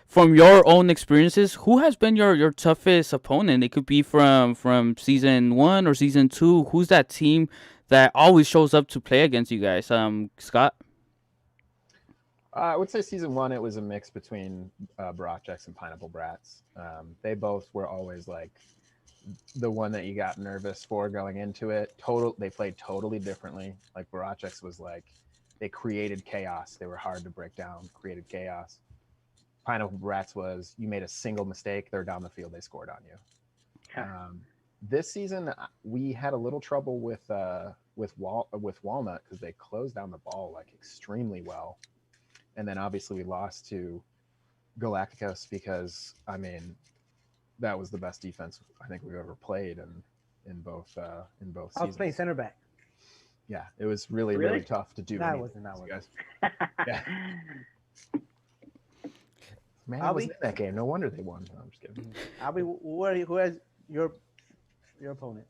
from your own experiences, who has been your toughest opponent? It could be from season 1 or season 2. Who's that team that always shows up to play against you guys? Scott. I would say season one, it was a mix between Baracheks and Pineapple Brats. They both were always like the one that you got nervous for going into it. They played totally differently. Like Baracheks was like they created chaos. They were hard to break down. Created chaos. Pineapple Brats was you made a single mistake, they're down the field, they scored on you. This season we had a little trouble with Walnut because they closed down the ball like extremely well, and then obviously we lost to Galacticos because I mean that was the best defense I think we've ever played in both I was playing seasons. center back. Yeah, it was really Really? really tough to do No, I anything wasn't. I with wasn't. you guys. Yeah, man, I was Albie, in that game. No wonder they won. No, I'm just kidding. Who has your opponents?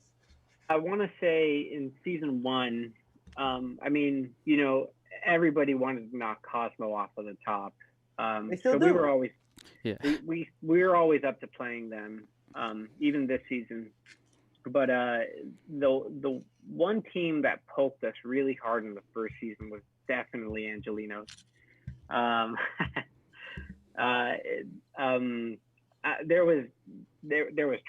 I want to say in season one, I mean, everybody wanted to knock Cosmo off of the top. They still So do. we were always Yeah. we were always up to playing them, even this season. But the one team that poked us really hard in the first season was definitely Angelinos. Um, uh, there was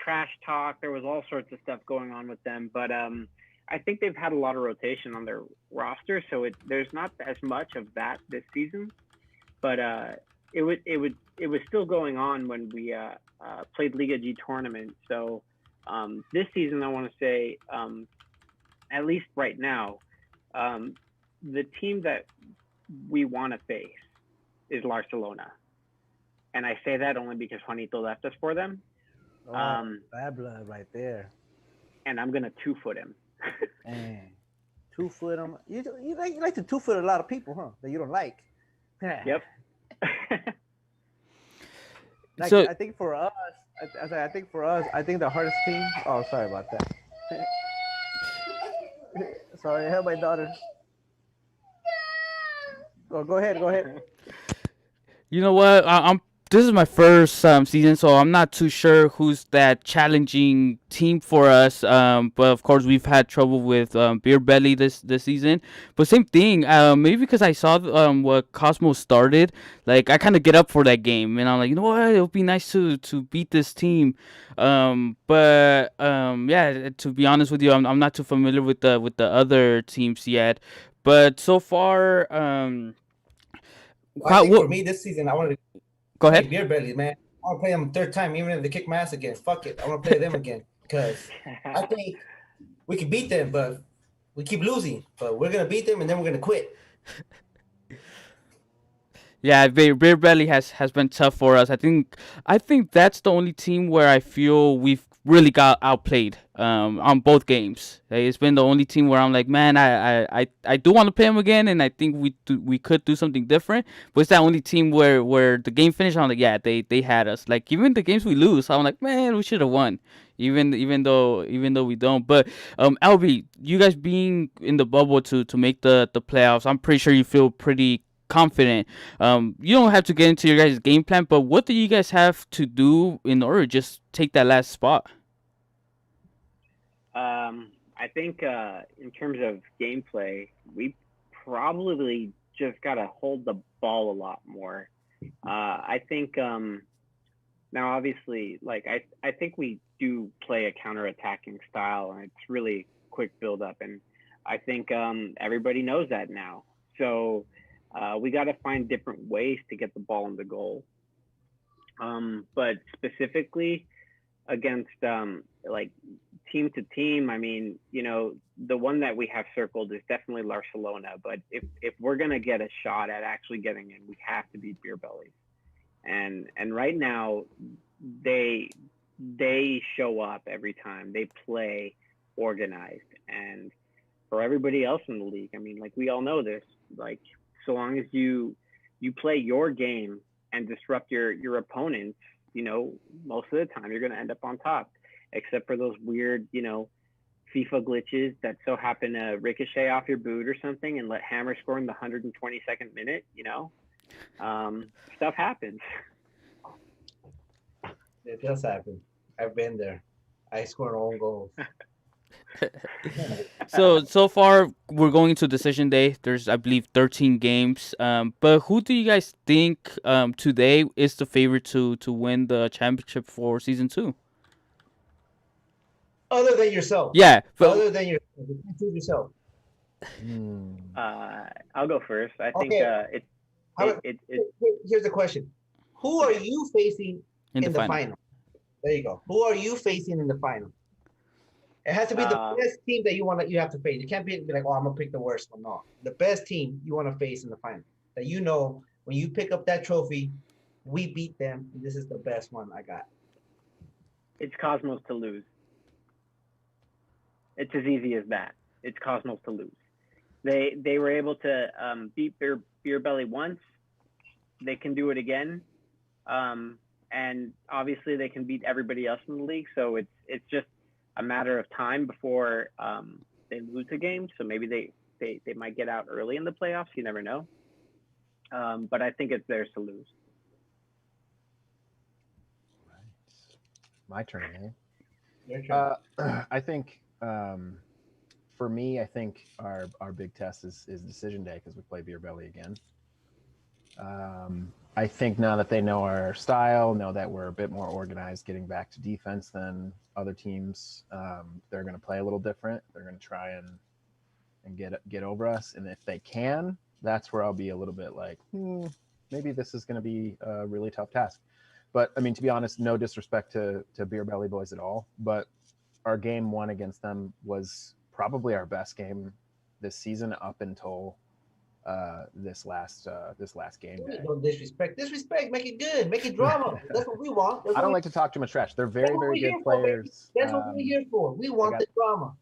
trash talk. There was all sorts of stuff going on with them, but I think they've had a lot of rotation on their roster, so there's not as much of that this season. But it was still going on when we played Liga G tournament. So this season, I want to say, at least right now, the team that we want to face is Barcelona. And I say that only because Juanito left us for them. Oh, bad blood right there. And I'm going to 2-foot him. Man, 2-foot him. You like to 2-foot a lot of people, huh? That you don't like. Yep. Like, So- I think for us, I think the hardest team. Oh, sorry about that. Sorry, I have my daughter. Go ahead. You know what? I'm. This is my first season, so I'm not too sure who's that challenging team for us. But of course, we've had trouble with Beer Belly this season. But same thing. Maybe because I saw what Cosmos started, like I kind of get up for that game, and I'm like, you know what? It would be nice to beat this team. Yeah. To be honest with you, I'm not too familiar with the other teams yet. But so far, Well, I think for me this season, I want to go play ahead. Beer Belly, man. I want to play them third time, even if they kick my ass again. Fuck it. I want to play them again because I think we can beat them, but we keep losing. But we're going to beat them, and then we're going to quit. Yeah, Beer Belly has been tough for us. I think that's the only team where I feel we've really got outplayed on both games. It's been the only team where I'm like, man, I do want to play them again, and I think we could do something different. But it's that only team where the game finished. I'm like, yeah, they had us. Like even the games we lose, I'm like, man, we should have won. Even though we don't. But LB, you guys being in the bubble to make the playoffs, I'm pretty sure you feel pretty confident. You don't have to get into your guys' game plan, but what do you guys have to do in order to just take that last spot? I think in terms of gameplay, we probably just gotta hold the ball a lot more. I think now obviously like I think we do play a counter-attacking style, and it's really quick build up, and I think everybody knows that now. So we got to find different ways to get the ball in the goal. But specifically against like team to team, I mean, the one that we have circled is definitely Barcelona. But if we're gonna get a shot at actually getting in, we have to beat Beer Bellies. And right now they show up every time. They play organized. And for everybody else in the league, I mean, like we all know this, like so long as you play your game and disrupt your opponents, most of the time you're going to end up on top, except for those weird, FIFA glitches that so happen to ricochet off your boot or something and let Hammer score in the 122nd minute, stuff happens. It does happen. I've been there. I scored own goals. So far we're going into decision day. There's, I believe, 13 games. But who do you guys think today is the favorite to win the championship for season 2? Other than yourself. Yeah, Other than yourself. You can choose yourself. I'll go first. I think here's the question: who are you facing in the final? There you go. Who are you facing in the final? It has to be the best team that you have to face. You can't be like, oh, I'm gonna pick the worst one. No, the best team you want to face in the final. That when you pick up that trophy, we beat them. This is the best one I got. It's Cosmos to lose. It's as easy as that. It's Cosmos to lose. They were able to beat Beer Belly once. They can do it again, and obviously they can beat everybody else in the league. So it's just a matter of time before they lose a game. So maybe they might get out early in the playoffs. You never know. But I think it's theirs to lose. My turn, eh? Your turn. I think for me, I think our big test is decision day because we play Beer Belly again. I think now that they know our style, know that we're a bit more organized, getting back to defense than other teams, they're going to play a little different. They're going to try and get over us, and if they can, that's where I'll be a little bit like, maybe this is going to be a really tough task. But I mean, to be honest, no disrespect to Beer Belly boys at all, but our game 1 against them was probably our best game this season up until this last game day. Don't disrespect. Make it good. Make it drama. That's what we want. I don't like to talk too much trash. They're very, very good players. That's what we're here for. We want the drama.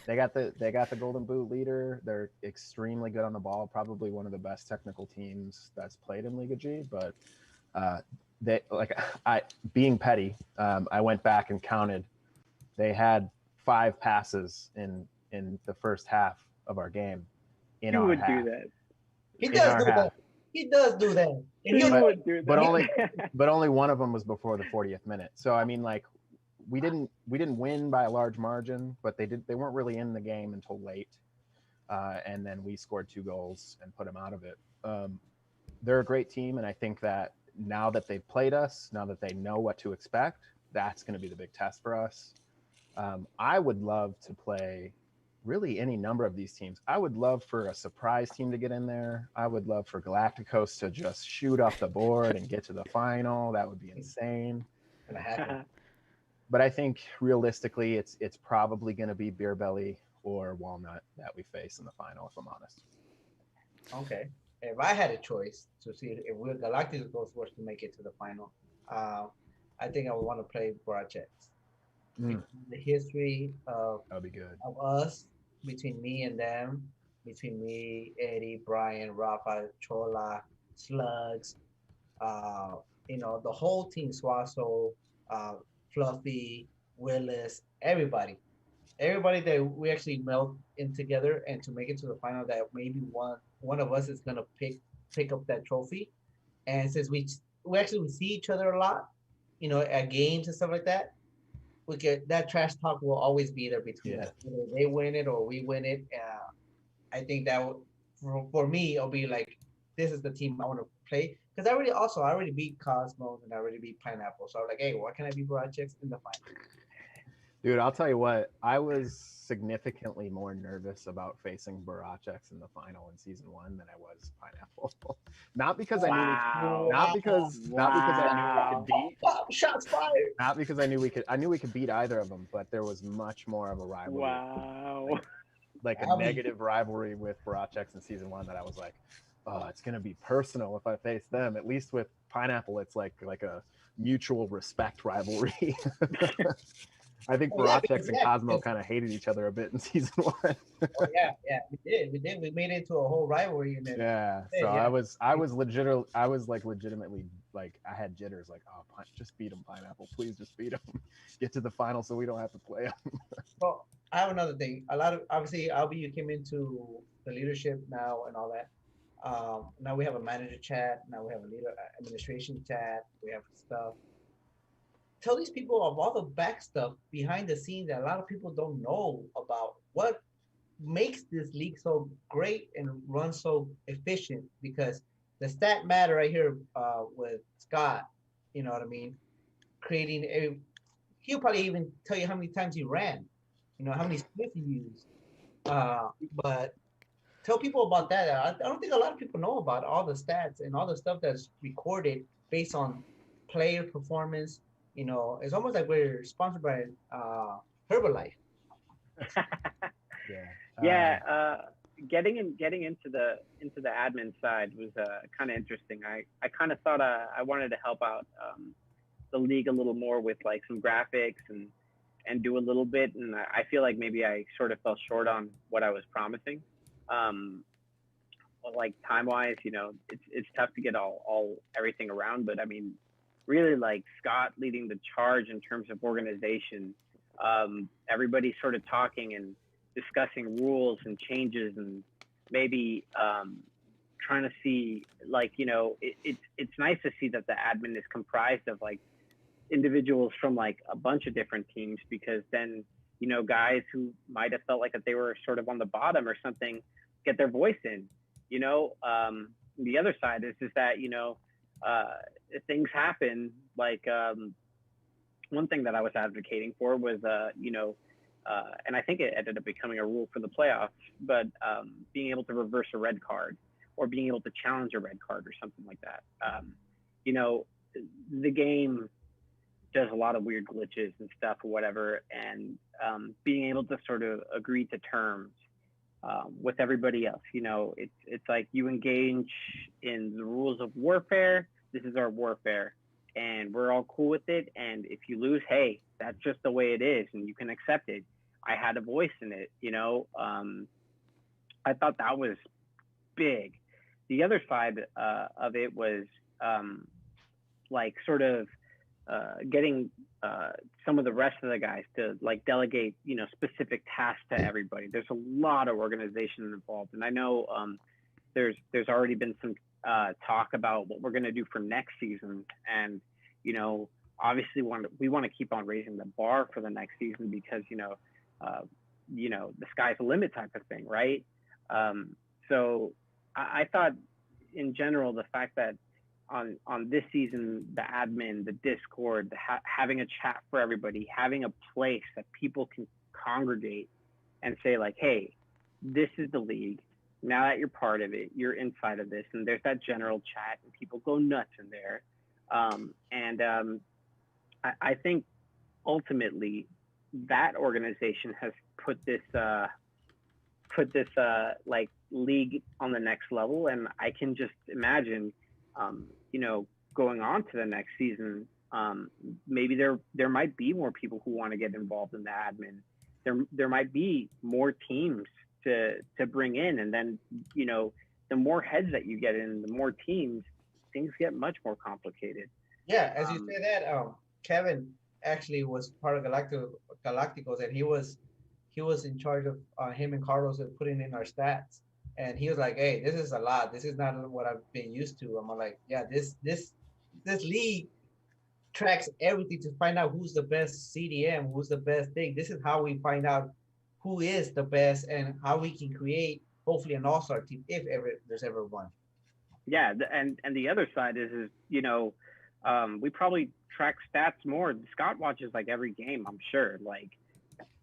They got the Golden Boot leader. They're extremely good on the ball. Probably one of the best technical teams that's played in Liga G. But being petty, I went back and counted. They had 5 passes in the first half of our game. Who would do that? He does do that. He does do that. But only one of them was before the 40th minute. So I mean, like, we didn't win by a large margin, but they weren't really in the game until late, and then we scored 2 goals and put them out of it. They're a great team, and I think that now that they've played us, now that they know what to expect, that's going to be the big test for us. I would love to play really any number of these teams. I would love for a surprise team to get in there. I would love for Galacticos to just shoot off the board and get to the final. That would be insane. But I think realistically, it's probably going to be Beer Belly or Walnut that we face in the final, if I'm honest. Okay. If I had a choice to see if Galacticos was to make it to the final, I think I would want to play Broadchecks. The history that'd be good. of us, between me and them, between me, Eddie, Brian, Rafa, Chola, Slugs, the whole team, Swasso, Fluffy, Willis, everybody that we actually meld in together, and to make it to the final, that maybe one of us is gonna pick up that trophy. And since we actually see each other a lot, at games and stuff like that, we get that trash talk will always be there between us. Whether they win it or we win it. I think that for me, it'll be like this is the team I want to play because I already beat Cosmos and I already beat Pineapple, so I was like, hey, what can I beat Projects in the final? Dude, I'll tell you what, I was significantly more nervous about facing Barachex in the final in season 1 than I was Pineapple. not because I knew we Wow. not because I knew we could Wow. beat Shots fired. not because I knew we could beat either of them, but there was much more of a rivalry. Wow. Like a negative rivalry with Barachex in season 1 that I was like, oh, it's gonna be personal if I face them. At least with Pineapple, it's like a mutual respect rivalry. I think Barachex and Cosmo kind of hated each other a bit in season 1. Oh yeah, we did. We made it into a whole rivalry in it. Yeah, so I was legitimately like I had jitters. Like, oh, just beat him, Pineapple. Please, just beat him. Get to the final so we don't have to play him. Well, I have another thing. A lot of obviously, Albie, you came into the leadership now and all that. Now we have a manager chat. Now we have a leader administration chat. We have stuff. Tell these people of all the back stuff behind the scenes that a lot of people don't know about. What makes this league so great and run so efficient? Because the stat matter right here with Scott, you know what I mean? Creating a, he'll probably even tell you how many times he ran, you know, how many splits he used. But tell people about that. I don't think a lot of people know about all the stats and all the stuff that's recorded based on player performance. You know, it's almost like we're sponsored by Herbalife. Yeah. Yeah, getting into the admin side was kind of interesting. I kind of thought I wanted to help out the league a little more with like some graphics and do a little bit, and I feel like maybe I sort of fell short on what I was promising. Like time wise, you know, it's tough to get all everything around, but I mean, really like Scott leading the charge in terms of organization. Everybody sort of talking and discussing rules and changes and maybe trying to see like, you know, it's nice to see that the admin is comprised of like individuals from like a bunch of different teams, because then, you know, guys who might have felt like that they were sort of on the bottom or something get their voice in, you know. The other side is that, you know, things happen. Like one thing that I was advocating for was, you know, and I think it ended up becoming a rule for the playoffs, but being able to reverse a red card or being able to challenge a red card or something like that. You know, the game does a lot of weird glitches and stuff or whatever, and being able to sort of agree to terms with everybody else. You know, it's like you engage in the rules of warfare. This is our warfare, and we're all cool with it. And if you lose, hey, that's just the way it is, and you can accept it. I had a voice in it, you know. I thought that was big. The other side of it was like sort of getting some of the rest of the guys to like delegate, you know, specific tasks to everybody. There's a lot of organization involved, and I know there's already been some talk about what we're going to do for next season, and you know, obviously we want to keep on raising the bar for the next season, because you know, the sky's the limit type of thing, right? So I thought in general the fact that on this season, the admin, the Discord, having a chat for everybody, having a place that people can congregate and say like, hey, this is the league. Now that you're part of it, you're inside of this, and there's that general chat, and people go nuts in there. I think ultimately that organization has put this like league on the next level, and I can just imagine, you know, going on to the next season, maybe there might be more people who want to get involved in the admin. There might be more teams to bring in, and then, you know, the more heads that you get in, the more teams, things get much more complicated. Yeah, as you say that, Kevin actually was part of Galacticos, and he was in charge of him and Carlos of putting in our stats. And he was like, "Hey, this is a lot. This is not what I've been used to." I'm like, "Yeah, this league tracks everything to find out who's the best CDM, who's the best thing. This is how we find out who is the best and how we can create hopefully an all-star team if ever there's ever one. Yeah, and the other side is we probably track stats more. Scott watches like every game, I'm sure. Like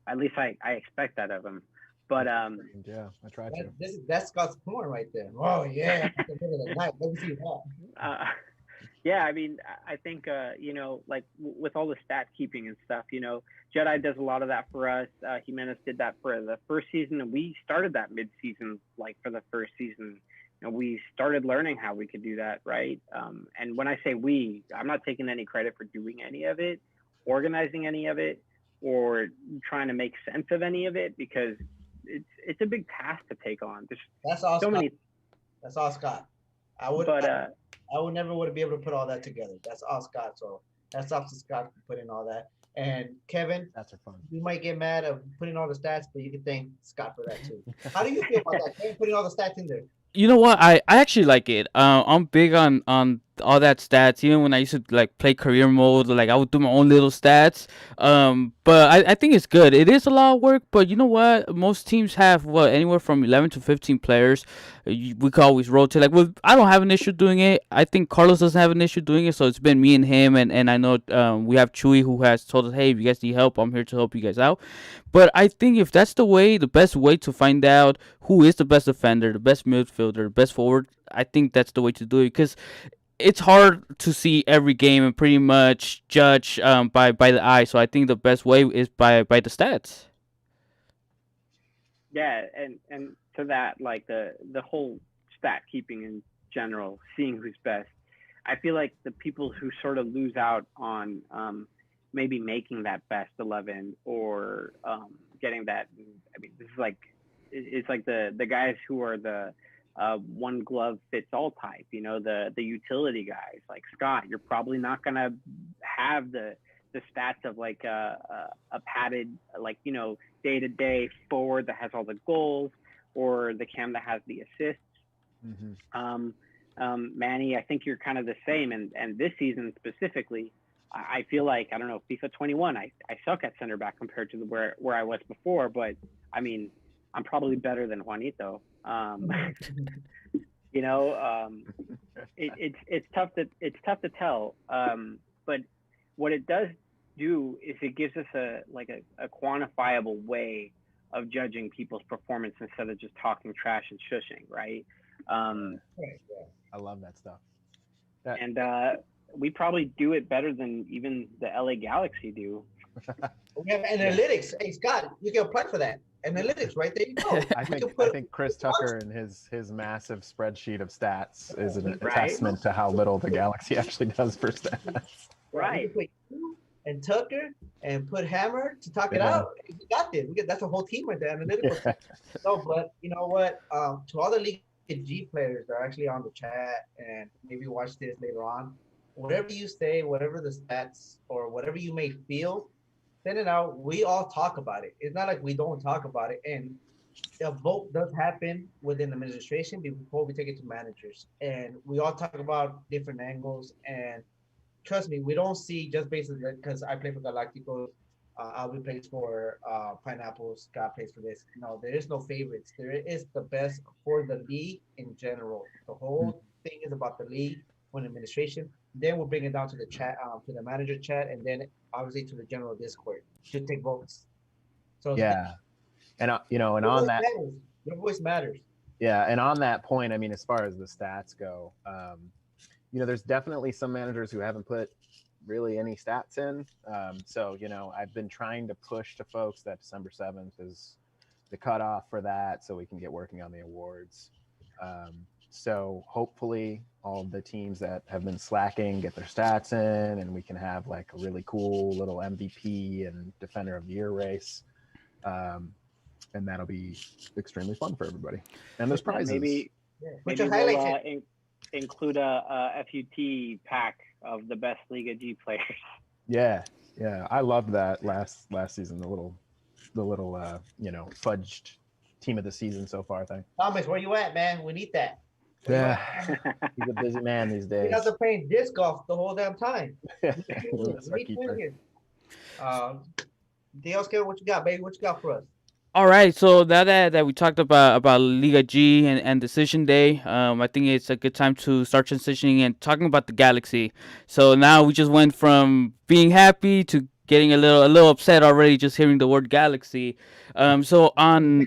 at least I expect that of him. But Yeah, I try to. That's Scott's porn right there. Oh yeah, at the middle of the night. Let me see that. uh, yeah, I mean, I think like with all the stat keeping and stuff, Jedi does a lot of that for us. Jimenez did that for the first season, and we started that mid-season, like for the first season. We started learning how we could do that, right? And when I say we, I'm not taking any credit for doing any of it, organizing any of it, or trying to make sense of any of it, because it's a big task to take on. There's That's all so Scott. many, That's all Scott. I would, but I would never would be able to put all that together. That's all Scott. So that's up to Scott for putting all that. And Kevin, Stats are fun. you might get mad of putting all the stats, but you can thank Scott for that too. How do you feel about that? Kevin putting all the stats in there? You know what? I actually like it. I'm big on all that stats. Even when I used to like play career mode, like I would do my own little stats. But I think it's good. It is a lot of work, but you know what? Most teams have what, anywhere from 11 to 15 players. We could always rotate. Like, well, I don't have an issue doing it. I think Carlos doesn't have an issue doing it. So it's been me and him, and I know we have Chewy who has told us, hey, if you guys need help, I'm here to help you guys out. But I think if that's the best way to find out who is the best defender, the best midfielder, the best forward, I think that's the way to do it, because it's hard to see every game and pretty much judge by the eye. So I think the best way is by the stats. yeah, and to that, like the whole stat keeping in general, seeing who's best. I feel like the people who sort of lose out on maybe making that best 11 or getting that. I mean, this is like it's like the guys who are the one glove fits all type. The utility guys like Scott. You're probably not gonna have the stats of like a padded, like day to day forward that has all the goals, or the cam that has the assists. Manny, I think you're kind of the same, and this season specifically, I feel like, I don't know, FIFA 21, I suck at center back compared to where I was before, but I mean, I'm probably better than Juanito. It's tough to tell. But what it does do is it gives us a quantifiable way of judging people's performance instead of just talking trash and shushing, right? I love that stuff. And we probably do it better than even the LA Galaxy do. We have analytics. Hey Scott, you can apply for that. Analytics, right there you go. I think Chris Tucker and his massive spreadsheet of stats is a testament to how little the Galaxy actually does for stats. Right. And Tucker and put Hammer to talk it out. We got this. That's a whole team right there, analytical. So, but you know what? To all the Liga G players that are actually on the chat and maybe watch this later on, whatever you say, whatever the stats or whatever you may feel, send it out. We all talk about it. It's not like we don't talk about it. And a vote does happen within the administration before we take it to managers. And we all talk about different angles. And trust me, we don't see just basically because I play for Galacticos, Albie plays for Pineapple, Scott plays for this. No, there is no favorites. There is the best for the league in general. The whole thing is about the league when administration. Then we'll bring it down to the chat, to the manager chat, and then obviously to the general Discord to take votes. So yeah, and and on that, your voice matters. Yeah, and on that point, I mean, as far as the stats go, there's definitely some managers who haven't put really any stats in. So I've been trying to push to folks that December 7th is the cutoff for that, so we can get working on the awards. So hopefully all the teams that have been slacking get their stats in, and we can have like a really cool little MVP and Defender of the Year race. And that'll be extremely fun for everybody. And there's prizes. Maybe we'll include a FUT pack of the best Liga G players. Yeah. I loved that last season, the little fudged team of the season so far thing. Thomas, where you at, man? We need that. Yeah, he's a busy man these days. We have to play disc golf the whole damn time. Dios, Kevin, what you got, baby? What you got for us? All right, so now that we talked about Liga G and Decision Day, I think it's a good time to start transitioning and talking about the Galaxy. So now we just went from being happy to getting a little upset already just hearing the word Galaxy. So on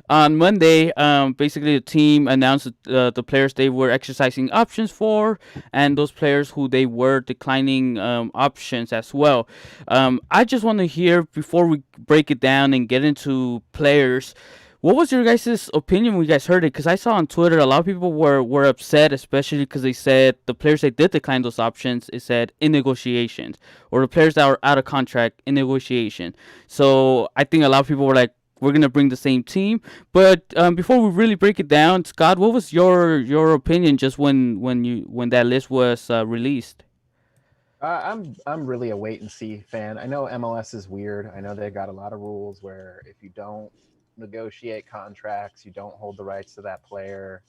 Monday, basically the team announced the players they were exercising options for, and those players who they were declining options as well. I just want to hear before we break it down and get into players. What was your guys' opinion when you guys heard it? Because I saw on Twitter a lot of people were upset, especially because they said the players that did decline those options, it said in negotiations, or the players that are out of contract in negotiation. So I think a lot of people were like, we're gonna bring the same team. But before we really break it down, Scott, what was your opinion just when that list was released? I'm really a wait and see fan. I know MLS is weird. I know they got a lot of rules where if you don't negotiate contracts, you don't hold the rights to that player.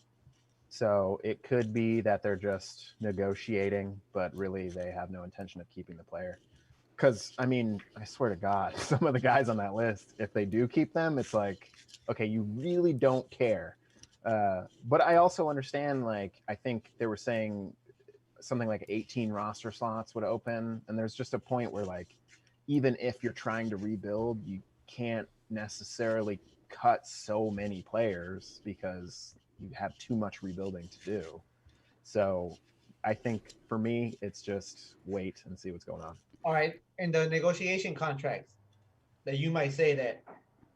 So it could be that they're just negotiating, but really they have no intention of keeping the player. Because I mean, I swear to God, some of the guys on that list, if they do keep them, it's like, okay, you really don't care. But I also understand, like, I think they were saying something like 18 roster slots would open, and there's just a point where, like, even if you're trying to rebuild, you can't necessarily cut so many players because you have too much rebuilding to do. So I think for me, it's just wait and see what's going on. All right, in the negotiation contracts, that you might say that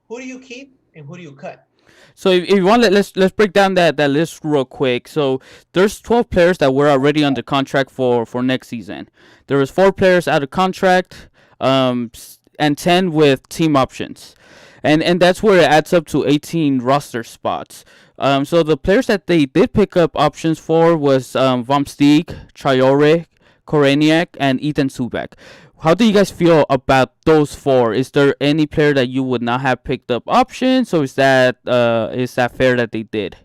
who do you keep and who do you cut? So if you want, let's break down that list real quick. So there's 12 players that were already under contract for next season. There was 4 players out of contract, and 10 with team options, and that's where it adds up to 18 roster spots. So the players that they did pick up options for was Vom Steeg, Traore, Koreniak, and Ethan Subak. How do you guys feel about those 4? Is there any player that you would not have picked up options, or is that fair that they did?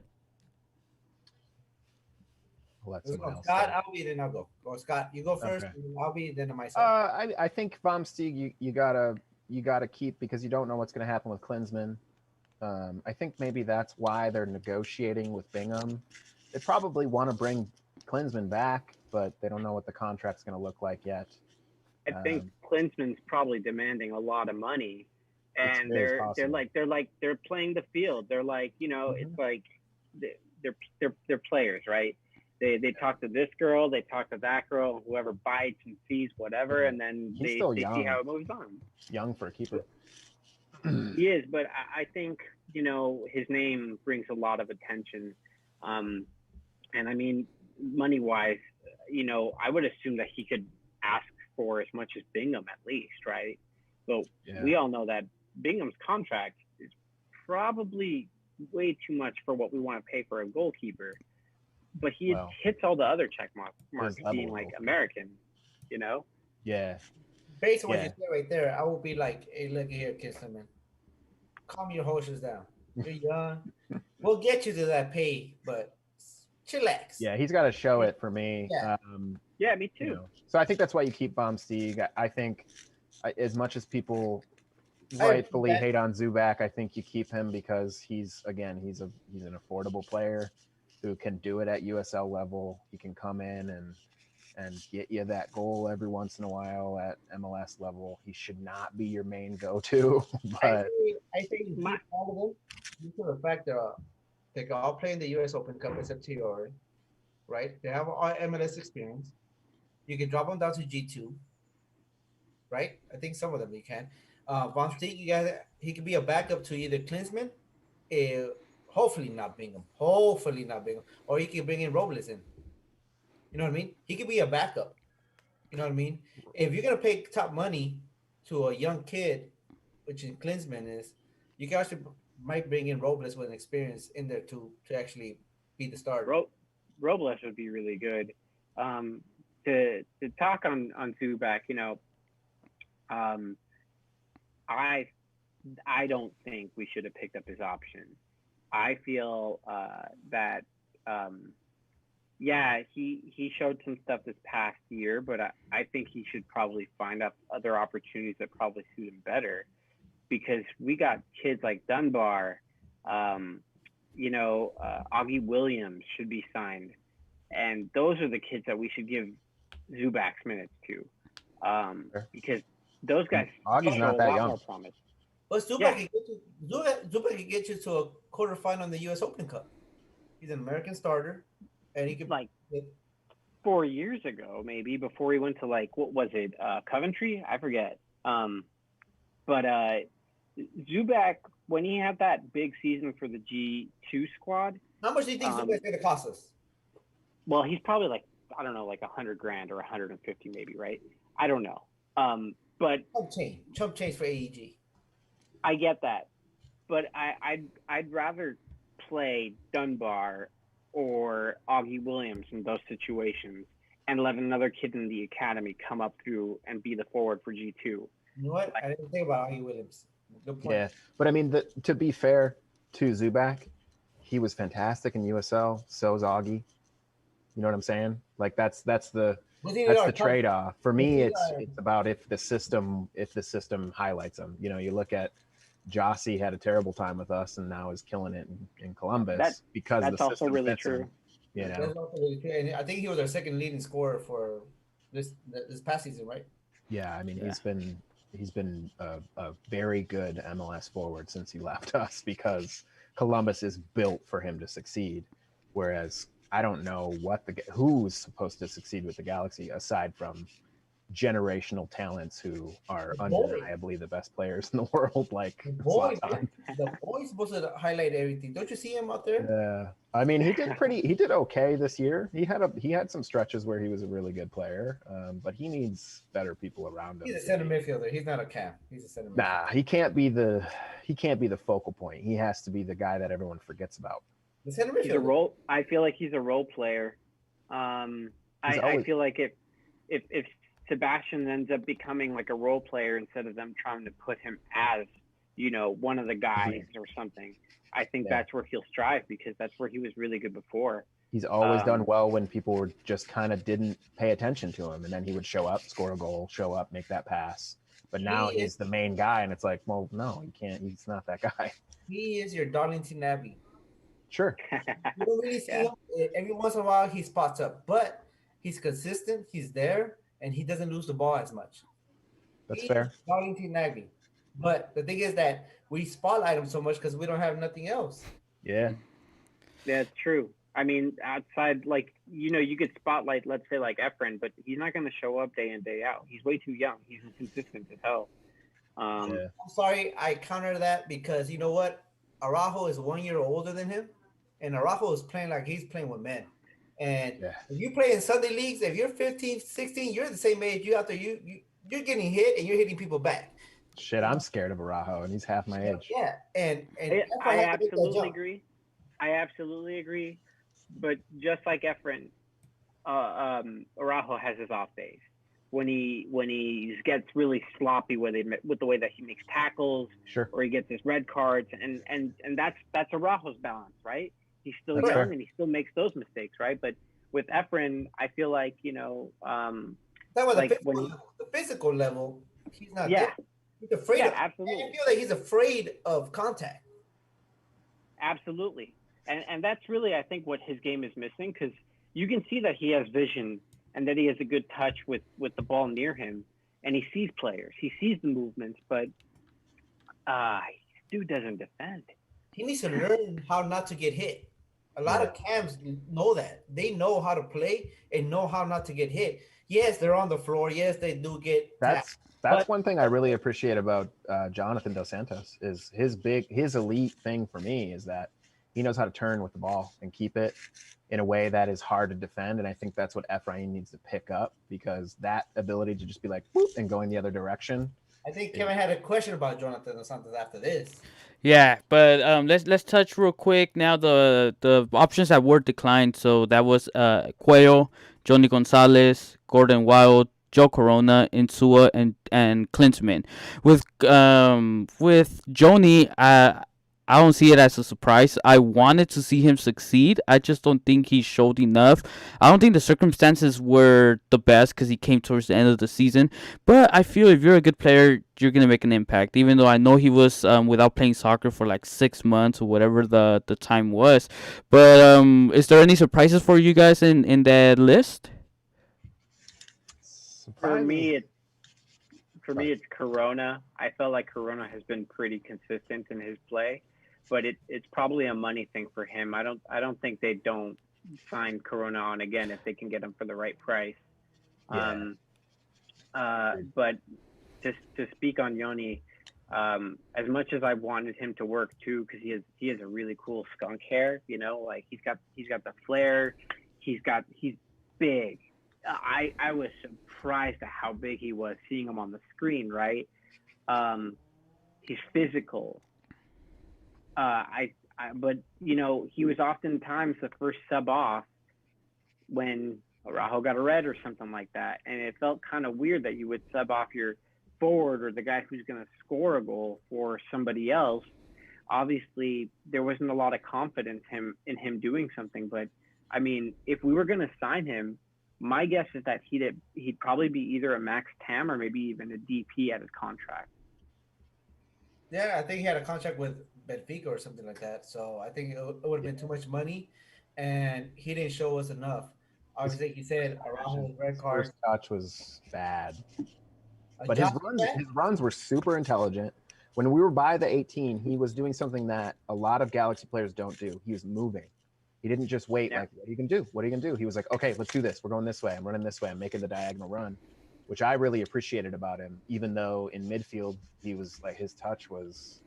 I'll let Let's someone go. else Scott, go. I'll be, then I'll go. Go, Scott. You go first, Okay. and then I'll be, then myself. I think Vomsteeg you gotta keep because you don't know what's gonna happen with Klinsman. I think maybe that's why they're negotiating with Bingham. They probably want to bring Klinsman back, but they don't know what the contract's going to look like yet. I think Klinsman's probably demanding a lot of money, It's and very they're possible. they're playing the field. They're like, it's like they're players, right? They talk to this girl, they talk to that girl, whoever bites and sees whatever, and then He's they still see young. how it moves on. Young for a keeper. He is, but I think his name brings a lot of attention, and I mean, money wise, I would assume that he could ask for as much as Bingham at least, right? But Yeah. we all know that Bingham's contract is probably way too much for what we want to pay for a goalkeeper. But he Well, hits all the other check marks, his level being of like goalkeeper. American, you know? Yeah. Based on what Yeah. you said right there, I will be like, hey, look here, Kisselman. Calm your horses down. You're young. We'll get you to that pay, but chillax. Yeah, he's got to show it for me. Yeah. Yeah, me too. So I think that's why you keep Steeg. I think as much as people I agree rightfully with that. hate on Zubak, I think you keep him because he's an affordable player who can do it at USL level. He can come in and get you that goal every once in a while at MLS level. He should not be your main go-to, but I think you keep all of them due to the fact that they can all play in the U.S. Open Cup except Tiori, right? They have all MLS experience. You can drop them down to G2, right? I think some of them you can. Von Steeg, he could be a backup to either Klinsman, hopefully not Bingham, or he can bring in Robles in. You know what I mean? He could be a backup. You know what I mean? If you're gonna pay top money to a young kid, which in Klinsman is, you can actually might bring in Robles with an experience in there to actually be the starter. Robles would be really good. To talk on Zubac, um, I I don't think we should have picked up his option. I feel that yeah, he showed some stuff this past year, but I think he should probably find up other opportunities that probably suit him better. because we got kids like Dunbar, Augie Williams should be signed, and those are the kids that we should give Zubac's minutes to, because those guys Augie's show not a that lot young. more promise. But Zubac Yeah. can get you to a quarterfinal in the U.S. Open Cup. He's an American starter, and he could Like 4 years ago, maybe before he went to what was it, Coventry? I forget. But Zubac, when he had that big season for the G2 squad. How much do you think Zubac's going to cost us? Well, he's probably like $100,000 or 150 maybe, right? I don't know. But chump change for AEG. I get that, but I'd rather play Dunbar or Augie Williams in those situations and let another kid in the academy come up through and be the forward for G2. You know what? I didn't think about Augie Williams. Good point. Yeah, but I mean, to be fair to Zubac, he was fantastic in USL. So is Augie. You know what I'm saying? Like that's the trade-off. For me, it's about if the system highlights them. You know, you look at Jossie had a terrible time with us and now is killing it in Columbus because that's the also system really fits true. him, you know? That's also really true. And I think he was our second leading scorer for this past season, right? Yeah, I mean he's been a very good MLS forward since he left us because Columbus is built for him to succeed, whereas I don't know who's supposed to succeed with the Galaxy aside from generational talents who are undeniably the best players in the world, like Zlatan. The boy's supposed to highlight everything. Don't you see him out there? Yeah, I mean he did okay this year. He had some stretches where he was a really good player, but he needs better people around him. He's a center midfielder. He's not a cam. He's a center midfielder. Nah, he can't be the focal point. He has to be the guy that everyone forgets about. The center midfielder. I feel like he's a role player. I feel like if Sebastian ends up becoming like a role player instead of them trying to put him as, one of the guys or something, I think that's where he'll strive because that's where he was really good before. He's always done well when people were just kind of didn't pay attention to him, and then he would show up, score a goal, show up, make that pass. But now he's the main guy, and it's like, well, no, he can't. He's not that guy. He is your Darlington Abbey. Sure. You don't really see him. Every once in a while, he spots up, but he's consistent. He's there, and he doesn't lose the ball as much. That's fair. Darlington Abbey. But the thing is that we spotlight him so much because we don't have nothing else. Yeah. Yeah, it's true. I mean, outside, you could spotlight, let's say, like Efren, but he's not going to show up day in, day out. He's way too young. He's inconsistent as hell. I'm sorry, I counter that because you know what? Araujo is 1 year older than him, and Araujo is playing like he's playing with men. And if you play in Sunday leagues, if you're 15, 16, you're the same age. You out there, you're getting hit and you're hitting people back. Shit, I'm scared of Araujo, and he's half my age. Yeah, and I absolutely agree. I absolutely agree. But just like Efren, Araujo has his off days when he gets really sloppy with the way that he makes tackles, or he gets his red cards, and that's Araujo's balance, right? He's still young and he still makes those mistakes, right? But with Efren, I feel like the physical level, he's not. Yeah, he's afraid. Yeah, absolutely. I feel like he's afraid of contact. Absolutely. And that's really, I think, what his game is missing, because you can see that he has vision and that he has a good touch with the ball near him, and he sees players, he sees the movements, but dude doesn't defend. He needs to learn how not to get hit. A lot of cams know that. They know how to play and know how not to get hit. Yes, they're on the floor. Yes, they do get tapped. That's one thing I really appreciate about Jonathan Dos Santos is his elite thing for me is that he knows how to turn with the ball and keep it in a way that is hard to defend. And I think that's what Ephraim needs to pick up, because that ability to just be like, whoop, and going the other direction. I think Kevin had a question about Jonathan Dos Santos after this. Yeah, but let's touch real quick now the options that were declined. So that was Cuello, Johnny Gonzalez, Gordon Wild, Joe Corona, Insua, and Klinsmann. With Joni, I don't see it as a surprise. I wanted to see him succeed. I just don't think he showed enough. I don't think the circumstances were the best because he came towards the end of the season. But I feel if you're a good player, you're gonna make an impact. Even though I know he was without playing soccer for like 6 months or whatever the time was. But is there any surprises for you guys in that list? For Surprising. me, it's Corona. I felt like Corona has been pretty consistent in his play, but it's probably a money thing for him. I don't think they don't sign Corona on again if they can get him for the right price. Yeah. Um, but to speak on Yoni, as much as I wanted him to work too, because he has a really cool skunk hair. Like he's got the flair. He's big. I was surprised at how big he was seeing him on the screen. Right. He's physical. But he was oftentimes the first sub off when Araujo got a red or something like that, and it felt kind of weird that you would sub off your forward or the guy who's going to score a goal for somebody else. Obviously, there wasn't a lot of confidence in him doing something, but I mean, if we were going to sign him, my guess is that he'd probably be either a max TAM or maybe even a DP at his contract. Yeah, I think he had a contract with Benfica or something like that. So I think it would have been too much money, and he didn't show us enough. Obviously, he said Araujo's red card. First touch was bad, A but job back? his runs were super intelligent. When we were by the 18, he was doing something that a lot of Galaxy players don't do. He was moving. He didn't just wait. Yeah. Like, what are you gonna do? What are you gonna do? He was like, okay, let's do this. We're going this way. I'm running this way. I'm making the diagonal run, which I really appreciated about him. Even though in midfield he was like, his touch was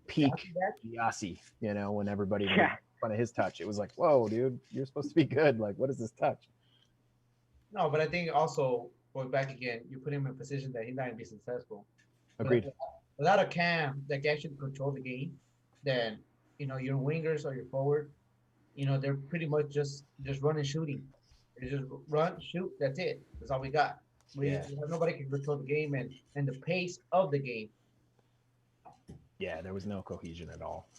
peak Yassi. When everybody made fun of his touch, it was like, whoa, dude, you're supposed to be good. Like, what is this touch? No, but I think also going back again, you put him in a position that he's not gonna be successful. Agreed. But without a cam that can actually control the game, then your wingers or your forward, they're pretty much just run and shooting. They just run, shoot. That's it. That's all we got. We have nobody can control the game and the pace of the game. Yeah, there was no cohesion at all.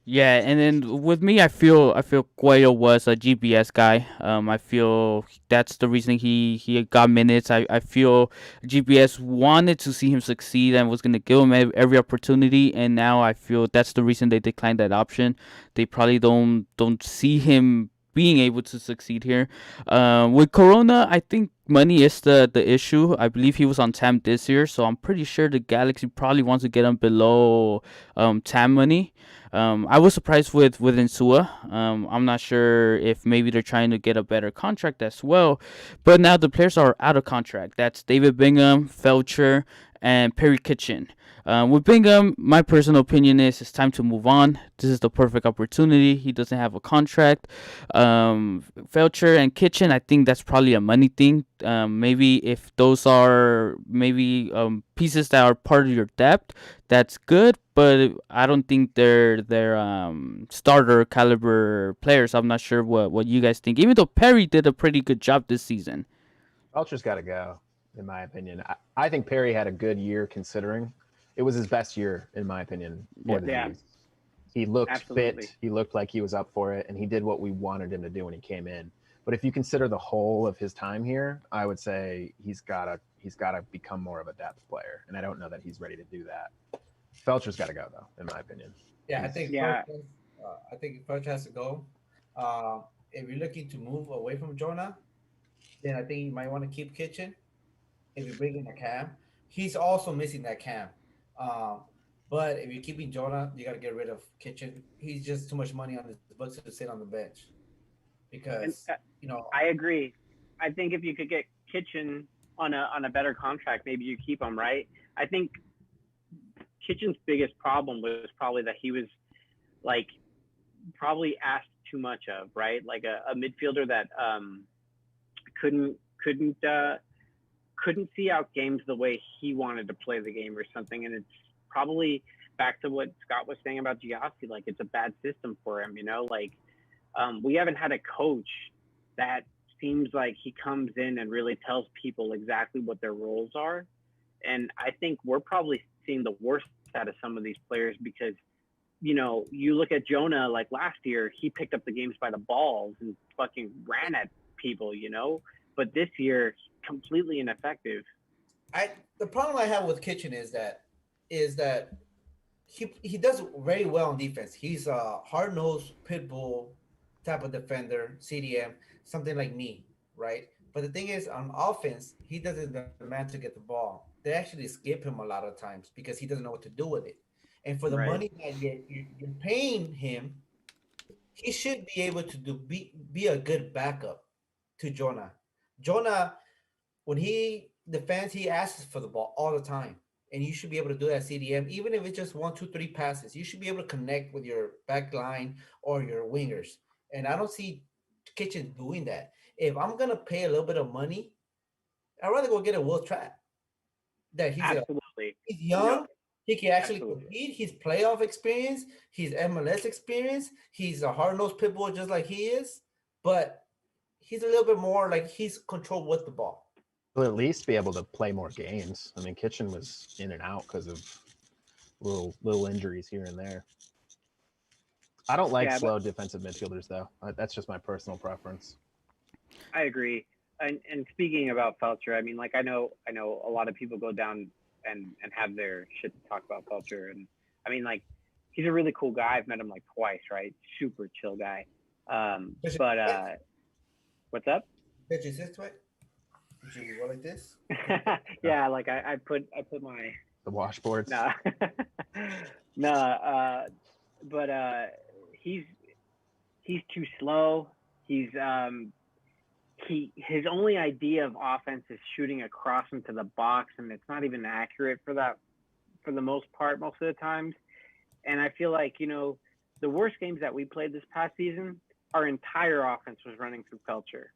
Yeah, and then with me, I feel Guayo was a GBS guy. I feel that's the reason he got minutes. I feel GBS wanted to see him succeed and was gonna give him every opportunity. And now I feel that's the reason they declined that option. They probably don't see him being able to succeed here. With Corona, I think money is the issue. I believe he was on TAM this year, so I'm pretty sure the Galaxy probably wants to get him below TAM money. I was surprised with Insua. I'm not sure if maybe they're trying to get a better contract as well. But now the players are out of contract. That's David Bingham, Felcher, and Perry Kitchen. With Bingham, my personal opinion is it's time to move on. This is the perfect opportunity. He doesn't have a contract. Felcher and Kitchen, I think that's probably a money thing. Maybe if those are maybe pieces that are part of your depth, that's good. But I don't think they're starter caliber players. I'm not sure what you guys think. Even though Perry did a pretty good job this season. Vulture's got to go, in my opinion. I think Perry had a good year considering. It was his best year, in my opinion, for the Jays. He looked fit. He looked like he was up for it, and he did what we wanted him to do when he came in. But if you consider the whole of his time here, I would say he's got to become more of a depth player, and I don't know that he's ready to do that. Felcher's got to go, though, in my opinion. Yeah, I think Felcher has to go. If you're looking to move away from Jonah, then I think you might want to keep Kitchen. If you bring in a cam, he's also missing that cam. But if you're keeping Jonah, you got to get rid of Kitchen. He's just too much money on his books to sit on the bench. Because I agree. I think if you could get Kitchen on a better contract, maybe you keep him, right? I think Kitchen's biggest problem was probably that he was like probably asked too much of, right? Like a midfielder that couldn't see out games the way he wanted to play the game or something. And it's probably back to what Scott was saying about Giassi. Like, it's a bad system for him, like we haven't had a coach that seems like he comes in and really tells people exactly what their roles are. And I think we're probably seeing the worst out of some of these players because you know, you look at Jonah, like last year, he picked up the games by the balls and fucking ran at people, you know. But this year, completely ineffective. The problem I have with Kitchen is that he does very well on defense. He's a hard nosed pit bull type of defender, CDM, something like me, right? But the thing is, on offense, he doesn't demand to get the ball. They actually skip him a lot of times because he doesn't know what to do with it. And for the Right. money that you're paying him, he should be able to be a good backup to Jonah. Jonah, when he defends, he asks for the ball all the time. And you should be able to do that CDM, even if it's just one, two, three passes. You should be able to connect with your back line or your wingers. And I don't see Kitchen doing that. If I'm gonna pay a little bit of money, I'd rather go get a Will Trap. That Absolutely. he's No, young, he can actually absolutely. compete. He's playoff experience, he's MLS experience, he's a hard nosed pit bull just like he is, but he's a little bit more like he's controlled with the ball. Will at least be able to play more games. I mean, Kitchen was in and out because of little injuries here and there. I don't like Yeah, but slow defensive midfielders though. That's just my personal preference. I agree. And speaking about Felcher, I mean, like I know a lot of people go down and have their shit to talk about Felcher, and I mean, like he's a really cool guy. I've met him like twice, right? Super chill guy. But what's up? Did you sit to it? Did you go like this? Yeah, like I put my The washboards. no no but he's he's too slow. His only idea of offense is shooting across into the box, and it's not even accurate for that for the most part most of the times. And I feel like, you know, the worst games that we played this past season, our entire offense was running through Felcher.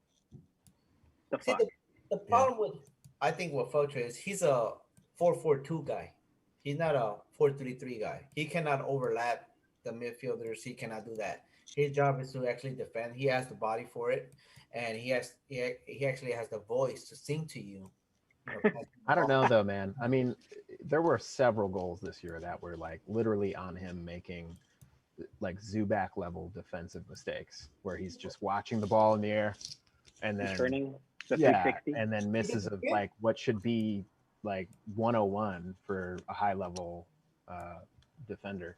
The See, fuck. the problem with I think with Felcher is he's a 4-4-2 guy. He's not a 4-3-3 guy. He cannot overlap the midfielders. He cannot do that. His job is to actually defend. He has the body for it, and he actually has the voice to sing to you. I don't know though, man. I mean, there were several goals this year that were like literally on him making like Zubac level defensive mistakes where he's just watching the ball in the air and then Turning the yeah, 360. and then misses of like what should be like 101 for a high level defender.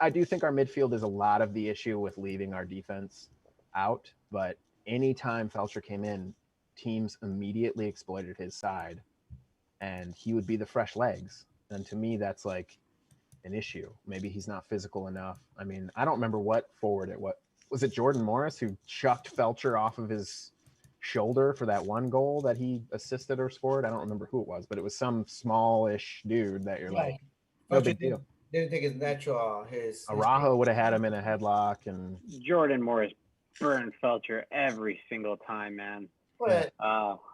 I do think our midfield is a lot of the issue with leaving our defense out, but anytime Felcher came in, teams immediately exploited his side and he would be the fresh legs. And to me, that's like an issue. Maybe he's not physical enough. I mean, I don't remember what forward was it Jordan Morris who chucked Felcher off of his shoulder for that one goal that he assisted or scored. I don't remember who it was, but it was some smallish dude that you're like, no big deal. Didn't think his natural Araujo would have had him in a headlock, and Jordan Morris burned Felcher every single time, man. But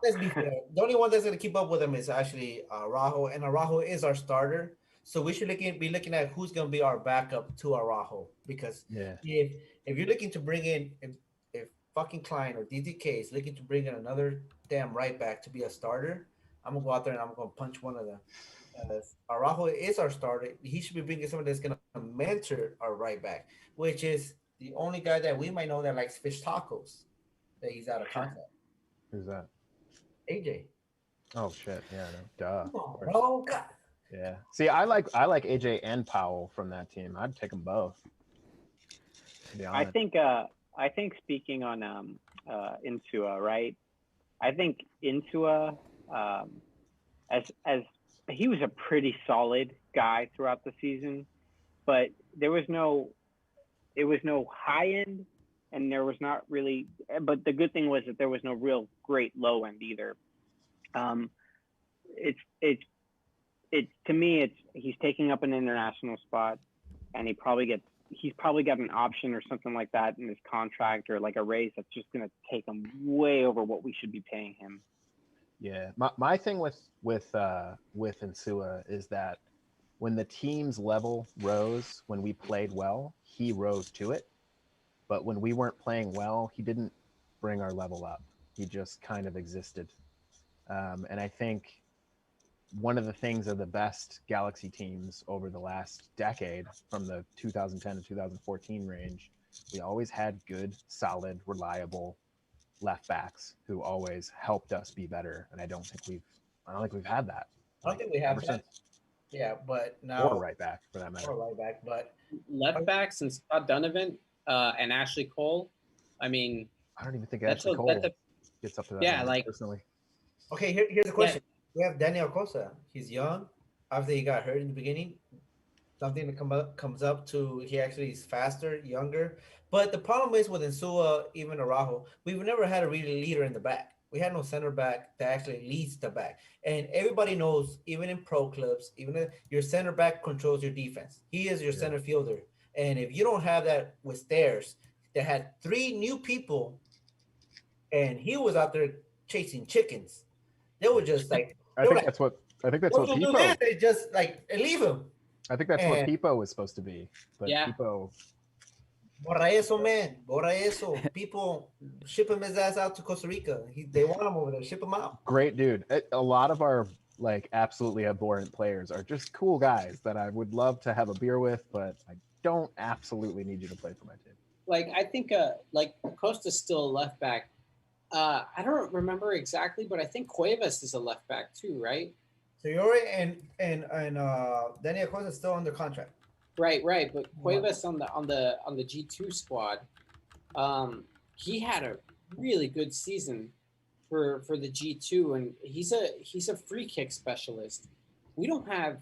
let's be fair. The only one that's going to keep up with him is actually Araujo, and Araujo is our starter. So we should be looking at who's going to be our backup to Araujo. Because if you're looking to bring in, if fucking Klein or DTK is looking to bring in another damn right back to be a starter, I'm going to go out there and I'm going to punch one of them. Araujo is our starter. He should be bringing someone that's going to mentor our right back, which is the only guy that we might know that likes fish tacos, that he's out of contract. Who's that? AJ. Oh shit! Yeah, no, duh. Oh God. Yeah. See, I like AJ and Powell from that team. I'd take them both. To be honest. I think speaking on Insua, right? I think Insua, as he was a pretty solid guy throughout the season, but it was no high end, and there was not really. But the good thing was that there was no real great low end either. It's to me, he's taking up an international spot, and he's probably got an option or something like that in his contract, or like a raise that's just going to take him way over what we should be paying him. Yeah, my thing with Insua is that when the team's level rose, when we played well, he rose to it. But when we weren't playing well, he didn't bring our level up. He just kind of existed. And I think one of the things of the best Galaxy teams over the last decade, from the 2010 to 2014 range, we always had good, solid, reliable left backs who always helped us be better. And I don't think we've had that. I don't think we have ever that. since. Yeah, but Or now right back for that matter. or right back, but Left backs and Scott Donovan and Ashley Cole. I mean, I don't even think that's Ashley a, Cole that's a, gets up to that. yeah, number, like personally. okay. Here's the question. We have Daniel Costa. He's young. After he got hurt in the beginning, something that comes up to he actually is faster, younger. But the problem is with Insua, even Araujo, we've never had a really leader in the back. We had no center back that actually leads the back. And everybody knows, even in pro clubs, even if your center back controls your defense. He is your center fielder. And if you don't have that with Stairs, that had 3 new people, and he was out there chasing chickens. They were just like, I think that's what we'll do this. Pipo. They just like leave him. I think that's what Pipo was supposed to be. But Yeah. Pipo, Borra eso, man. Borra eso. People ship him his ass out to Costa Rica. They want him over there. Ship him out. great dude. A lot of our like absolutely abhorrent players are just cool guys that I would love to have a beer with, but I don't absolutely need you to play for my team. like I think like Costa's still a left back. I don't remember exactly, but I think Cuevas is a left back too, right? Sayori and Daniel Costa still under contract. Right. But Cuevas on the G2 squad, he had a really good season for the G2, and he's a free kick specialist. We don't have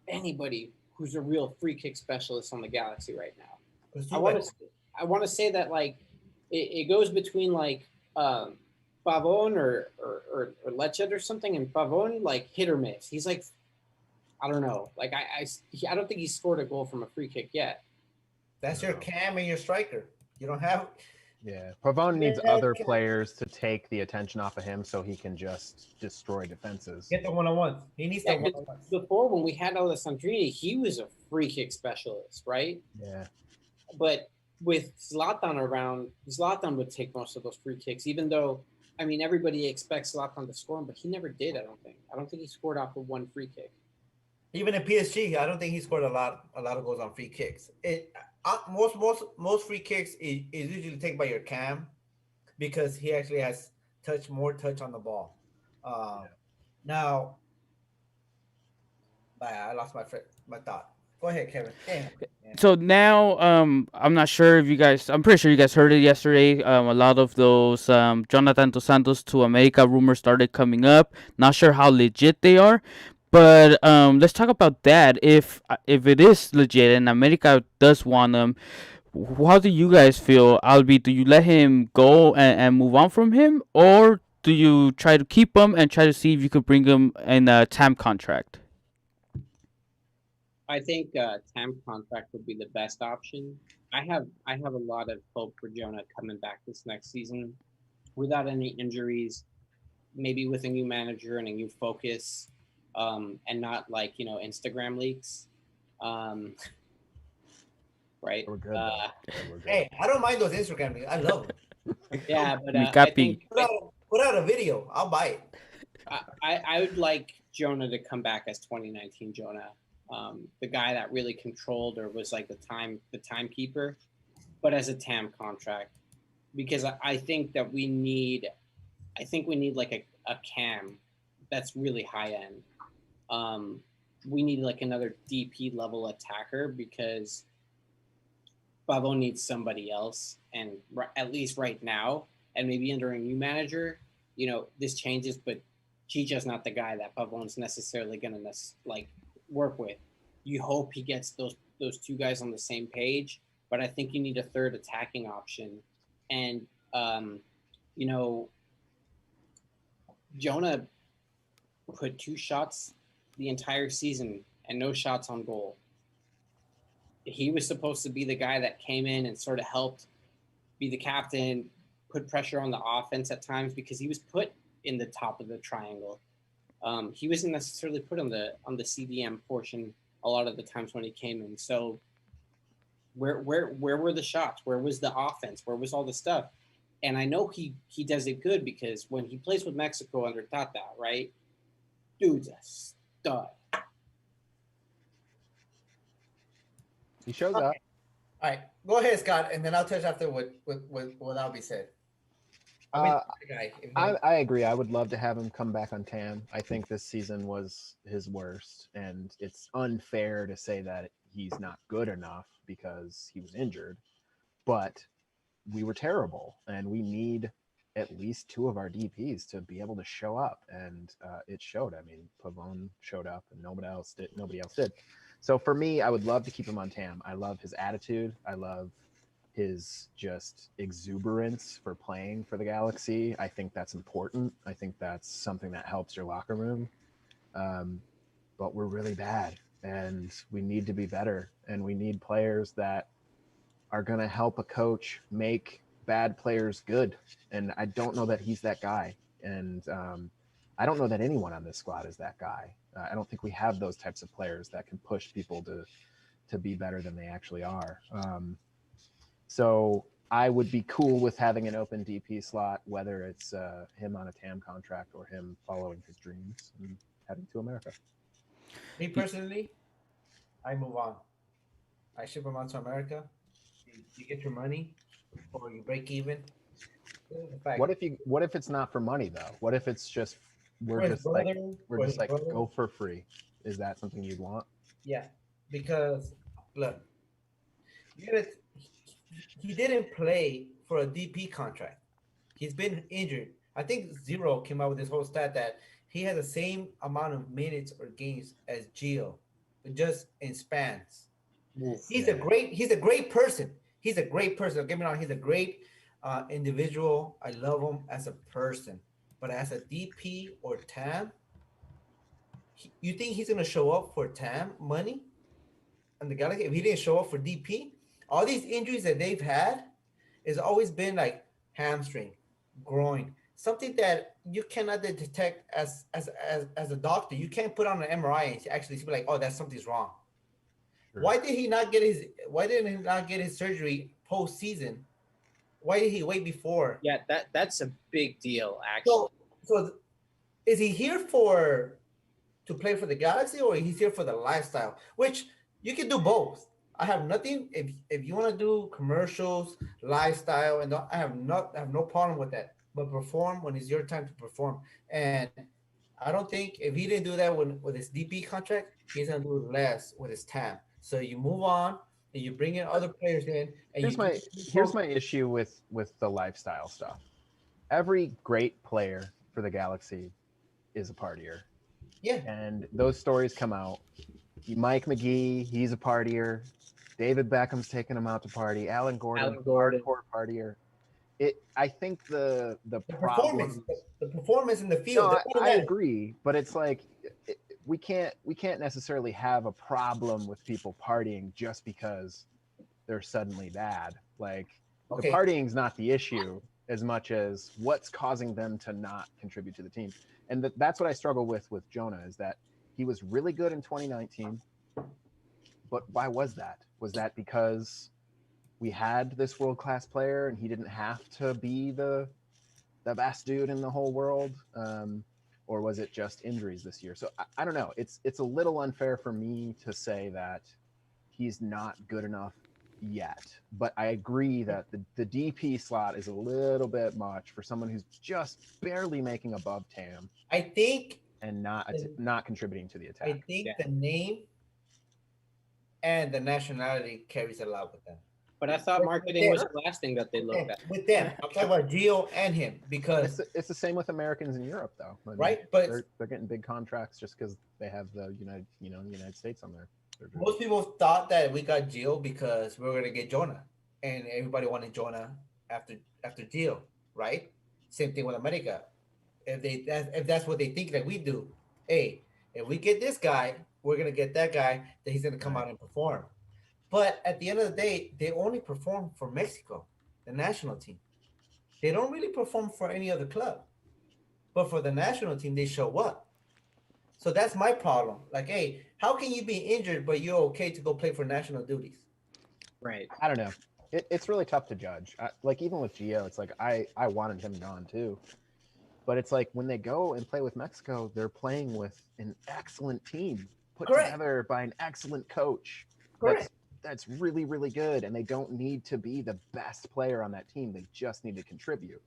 anybody who's a real free kick specialist on the Galaxy right now. I want to say that like it goes between like Pavon or Lechet or something, and Pavon like hit or miss. He's like, I don't know. Like I don't think he scored a goal from a free kick yet. That's your cam and your striker. You don't have. Yeah, Pavone needs other players to take the attention off of him so he can just destroy defenses. Get the one-on-ones. He needs the one-on-ones. Before, when we had Alessandrini, he was a free kick specialist, right? Yeah. But with Zlatan around, Zlatan would take most of those free kicks, even though, I mean, everybody expects Zlatan to score, but he never did, I don't think. I don't think he scored off of one free kick. Even in PSG, I don't think he scored a lot of goals on free kicks. Most free kicks is usually taken by your cam because he actually has more touch on the ball. Now, I lost my thought. Go ahead, Kevin. Damn. So now, I'm not sure if you guys. I'm pretty sure you guys heard it yesterday. A lot of those Jonathan Dos Santos to America rumors started coming up. Not sure how legit they are, but let's talk about that. If it is legit and America does want him, how do you guys feel, Albie? Do you let him go and move on from him, or do you try to keep him and try to see if you could bring him in a TAM contract? I think TAM contract would be the best option. I have a lot of hope for Jonah coming back this next season without any injuries, maybe with a new manager and a new focus, and not like, Instagram leaks. Right? We're good. We're good. Hey, I don't mind those Instagram leaks. I love them. Yeah, but I think Put out a video. I'll buy it. I would like Jonah to come back as 2019 Jonah. The guy that really controlled or was like the timekeeper, but as a TAM contract, because I think that we need like a cam that's really high end. We need like another DP level attacker because Pavo needs somebody else, and at least right now, and maybe under a new manager, this changes, but Chicha's not the guy that Pavon's necessarily gonna work with. You hope he gets those two guys on the same page, but I think you need a third attacking option. And Jonah put 2 shots the entire season and no shots on goal. He was supposed to be the guy that came in and sort of helped be the captain, put pressure on the offense at times because he was put in the top of the triangle. He wasn't necessarily put on the CDM portion a lot of the times when he came in. So where were the shots? Where was the offense? Where was all the stuff? And I know he does it good because when he plays with Mexico under Tata, right? Dude's a Dud. He shows Okay. up. All right, go ahead, Scott, and then I'll touch after what Albie said. I mean, Uh, the guy. If you I, want- I agree. I would love to have him come back on TAM. I think this season was his worst, and it's unfair to say that he's not good enough because he was injured. But we were terrible, and we need at least two of our DPs to be able to show up, and it showed. I mean, Pavone showed up, and nobody else did. So for me, I would love to keep him on TAM. I love his attitude. I love his just exuberance for playing for the Galaxy. I think that's important. I think that's something that helps your locker room. But we're really bad, and we need to be better, and we need players that are going to help a coach make bad players good. And I don't know that he's that guy. And I don't know that anyone on this squad is that guy. I don't think we have those types of players that can push people to be better than they actually are. So I would be cool with having an open DP slot, whether it's him on a TAM contract or him following his dreams and heading to America. Me personally, I move on. I ship him out to America. You get your money, or you break even. The fact- What if it's not for money though? What if it's just for we're his just brother, like for his brother, go for free? Is that something you'd want? yeah, because look, you gotta, he didn't play for a DP contract. He's been injured. I think Zero came out with this whole stat that he had the same amount of minutes or games as Gio, but just in spans. He's a great person. He's a great person. Don't get me wrong. He's a great individual. I love him as a person, but as a DP or TAM, you think he's gonna show up for TAM money in the Galaxy if he didn't show up for DP? All these injuries that they've had has always been like hamstring, groin, something that you cannot detect as a doctor. You can't put on an MRI and actually see like, oh, that's something's wrong. Sure. Why didn't he not get his surgery postseason? Why did he wait before? Yeah, that's a big deal, actually. So is he here to play for the Galaxy, or he's here for the lifestyle? Which you can do both. I have nothing if you want to do commercials, lifestyle, and I have no problem with that. But perform when it's your time to perform. And I don't think if he didn't do that with his DP contract, he's gonna do less with his TAM. So you move on and you bring in other players in. And Here's my issue with the lifestyle stuff. Every great player for the Galaxy is a partier. Yeah. And those stories come out. Mike McGee, he's a partier. David Beckham's taking him out to party. Alan Gordon, hardcore partier. I think the performance, problem, the performance in the field. No, I agree, but it's like we can't necessarily have a problem with people partying just because they're suddenly bad. Like the partying's not the issue as much as what's causing them to not contribute to the team. And that's what I struggle with Jonah, is that he was really good in 2019. But why was that? Was that because we had this world-class player and he didn't have to be the best dude in the whole world? Or was it just injuries this year? So I don't know. It's a little unfair for me to say that he's not good enough yet. But I agree that the DP slot is a little bit much for someone who's just barely making above TAM. I think. And not contributing to the attack. I think the name and the nationality carries a lot with them. But I thought marketing was the last thing that they looked at. With them, I'm talking about Gio and him, because it's the same with Americans in Europe, though. I mean, right? But they're getting big contracts just because they have the United States on there. Most people thought that we got Gio because we were gonna get Jonah, and everybody wanted Jonah after Gio, right? Same thing with America. If that's what they think that we do, hey, if we get this guy, we're gonna get that guy that he's gonna come out and perform. But at the end of the day, they only perform for Mexico, the national team. They don't really perform for any other club. But for the national team, they show up. So that's my problem. Like, hey, how can you be injured but you're okay to go play for national duties? Right. I don't know. It's really tough to judge. Like even with Gio, it's like I wanted him gone too. But it's like when they go and play with Mexico, they're playing with an excellent team put Correct. together by an excellent coach. Correct. That's really, really good. And they don't need to be the best player on that team. They just need to contribute.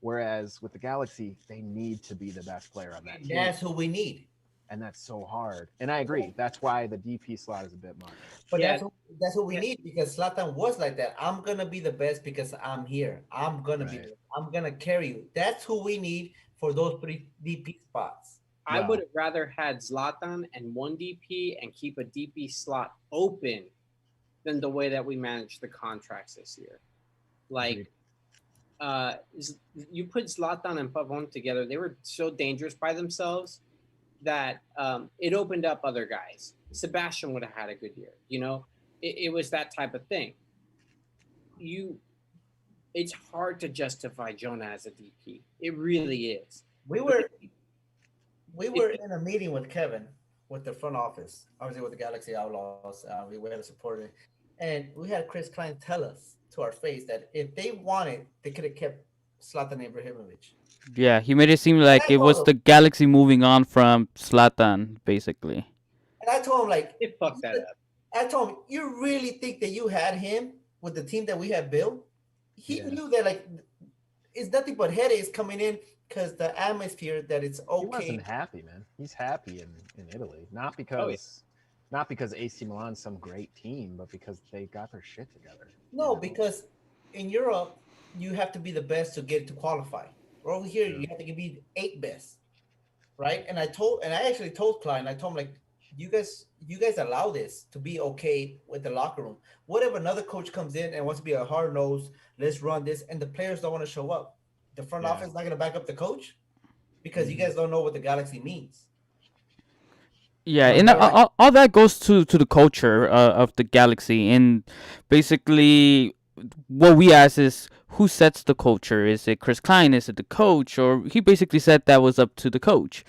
Whereas with the Galaxy, they need to be the best player on that team. That's who we need. And that's so hard. And I agree. That's why the DP slot is a bit much. But Yeah. that's what we need, because Zlatan was like that. I'm gonna be the best because I'm here. I'm gonna be. Right. I'm gonna carry you. That's who we need for those 3 DP spots. I Yeah. would have rather had Zlatan and one DP and keep a DP slot open than the way that we managed the contracts this year. Like, you put Zlatan and Pavon together, they were so dangerous by themselves that it opened up other guys. Sebastian would have had a good year. You know, it was that type of thing. It's hard to justify Jonah as a DP. It really is. We were in a meeting with Kevin with the front office, obviously with the Galaxy Outlaws. We had a supporter, and we had Chris Klein tell us to our face that if they wanted, they could have kept Zlatan Ibrahimovic. Yeah, he made it seem like I it was told the Galaxy moving on from Zlatan, basically. And I told him, like, It fucked that up. I told him, you really think that you had him with the team that we had built? He Yeah. knew that, like, it's nothing but headaches coming in because the atmosphere that it's He okay. wasn't happy, man. He's happy in Italy. Not because AC Milan's some great team, but because they got their shit together. No, you know? because in Europe, you have to be the best to get to qualify. Over here, you have to be 8 best, right? And I actually told Klein, I told him, like, you guys allow this to be okay with the locker room. What if another coach comes in and wants to be a hard nose, let's run this, and the players don't want to show up? The front office is not going to back up the coach because you guys don't know what the Galaxy means. Yeah, and all that goes to the culture of the Galaxy, and basically what we ask is who sets the culture? Is it Chris Klein? Is it the coach? Or he basically said that was up to the coach,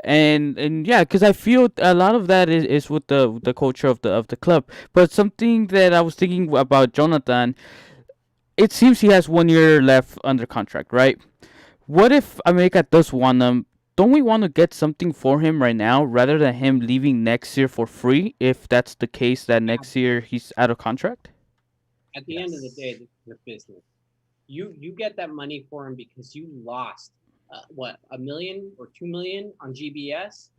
and yeah, because I feel a lot of that is with the culture of the club. But something that I was thinking about Jonathan, it seems he has 1 year left under contract, right? What if America does want him? Don't we want to get something for him right now rather than him leaving next year for free? If that's the case, that next year he's out of contract. At the end of the day, this is a business. You get that money for him because you lost $1 million or $2 million on GBS.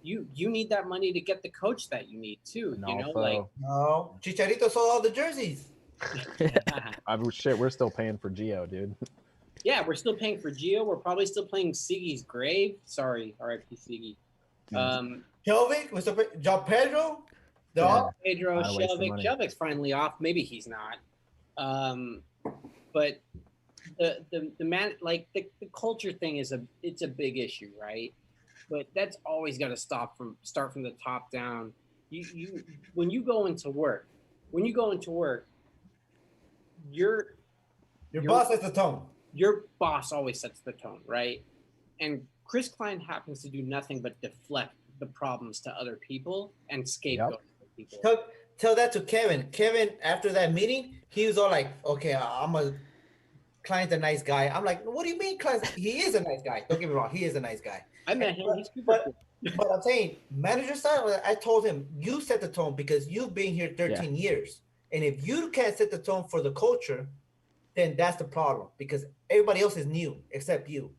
You need that money to get the coach that you need too. You know, like No, Chicharito sold all the jerseys. Shit, we're still paying for Gio, dude. yeah, we're still paying for Gio. We're probably still playing Siggy's grave. Sorry, R.I.P. Siggy. Kelvin, was the John Pedro? Pedro, Not a waste of Shelvick. money. Shelvick's finally off. Maybe he's not. But the man, like the culture thing it's a big issue, right? But that's always got to start from the top down. You when you go into work, your boss sets the tone. Your boss always sets the tone, right? And Chris Klein happens to do nothing but deflect the problems to other people and scapegoat people. Tell that to Kevin. Kevin, after that meeting, he was all like, okay, Klein's a nice guy. I'm like, what do you mean, Klein? He is a nice guy. Don't get me wrong. He is a nice guy. I met him. He's super cool. But I'm saying, manager style, I told him, you set the tone because you've been here 13 years. And if you can't set the tone for the culture, then that's the problem because everybody else is new except you.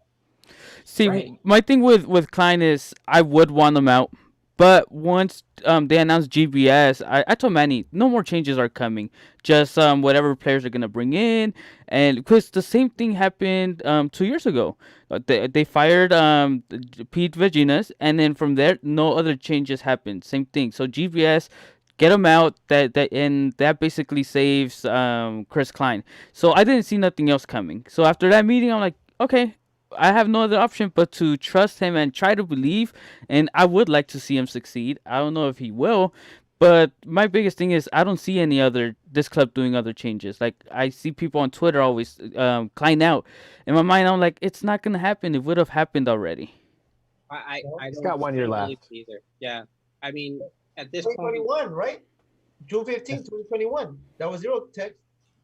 See, Right. my thing with Klein is I would want him out, but once they announced GBS, I told Manny no more changes are coming. Just whatever players are gonna bring in, and because the same thing happened 2 years ago, they fired Pete Vaginas, and then from there no other changes happened. Same thing. So GBS. Get him out. That basically saves Chris Klein. So I didn't see nothing else coming. So after that meeting, I'm like, okay, I have no other option but to trust him and try to believe. And I would like to see him succeed. I don't know if he will, but my biggest thing is I don't see this club doing other changes. Like I see people on Twitter always Klein out. In my mind, I'm like, it's not gonna happen. It would have happened already. I He's don't got 1 year believe left. either. Yeah, I mean, at this point, 2021, right? June 15, 2021. That was zero text.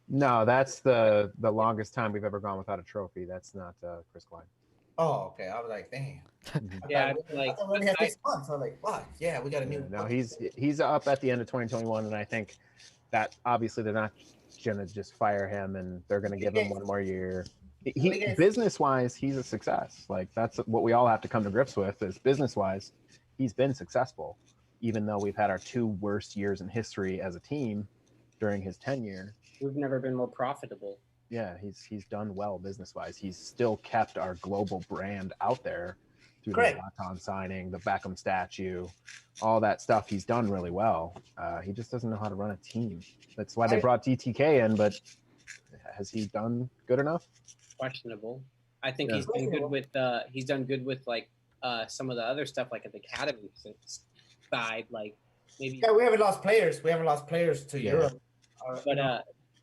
No, that's the longest time we've ever gone without a trophy. That's not Chris Klein. Oh, okay. I was like, damn. Yeah, I like thought we only had 6 months. I was like, fuck, yeah, we got a Yeah, new. no, he's up at the end of 2021, and I think that obviously they're not gonna just fire him, and they're gonna give him one more year. What do He you guys? business wise, he's a success. Like that's what we all have to come to grips with. Is business wise, he's been successful, even though we've had our two worst years in history as a team during his tenure. we've never been more profitable. Yeah, he's done well business wise. He's still kept our global brand out there through the Correct. Zlatan signing, the Beckham statue, all that stuff. He's done really well. He just doesn't know how to run a team. That's why they brought DTK in, but has he done good enough? Questionable. I think Yeah. he's done good with like some of the other stuff like at the academy side, like maybe. Yeah, we haven't lost players. We haven't lost players to Yeah. Europe.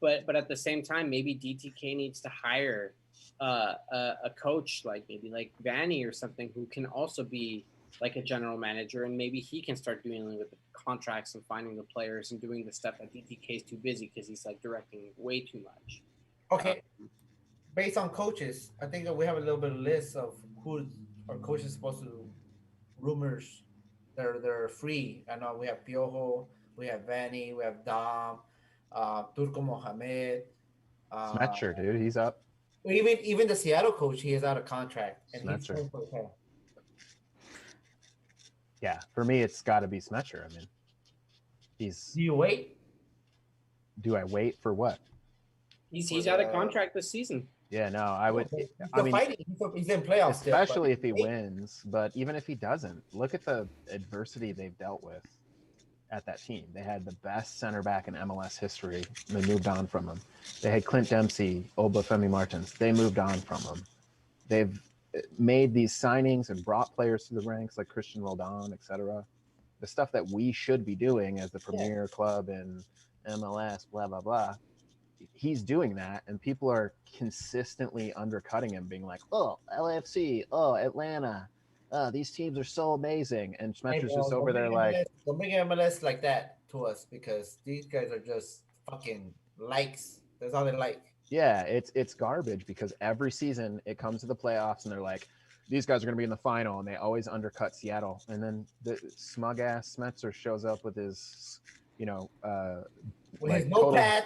But at the same time, maybe DTK needs to hire a coach like maybe like Vanny or something who can also be like a general manager, and maybe he can start dealing with the contracts and finding the players and doing the stuff that DTK is too busy because he's like directing way too much. Okay, based on coaches, I think that we have a little bit of list of who our coaches supposed to rumors. They're free. I know we have Piojo, we have Vanny, we have Dom, Turco Mohamed. Smetcher, dude, he's up. Even the Seattle coach, he is out of contract, and he's Smetcher. playing for the Pels. Yeah, for me, it's got to be Smetcher. I mean, he's. Do you wait? Do I wait for what? He's out of contract this season. Yeah, no, I would. He's I still mean, fighting. He's in playoffs, still, but especially if he wait. wins. But even if he doesn't, look at the adversity they've dealt with at that team. They had the best center back in MLS history. And they moved on from him. They had Clint Dempsey, Obafemi Martins. They moved on from him. They've made these signings and brought players to the ranks like Christian Roldan, etc. The stuff that we should be doing as the premier club in MLS, blah, blah, blah. He's doing that, and people are consistently undercutting him, being like, oh, LAFC, oh, Atlanta, these teams are so amazing. And Schmetter's just over there like, don't bring MLS like that to us because these guys are just fucking likes. That's all they like. yeah, it's garbage because every season it comes to the playoffs and they're like, these guys are going to be in the final, and they always undercut Seattle. And then the smug ass Smetzer shows up with his, With his notepad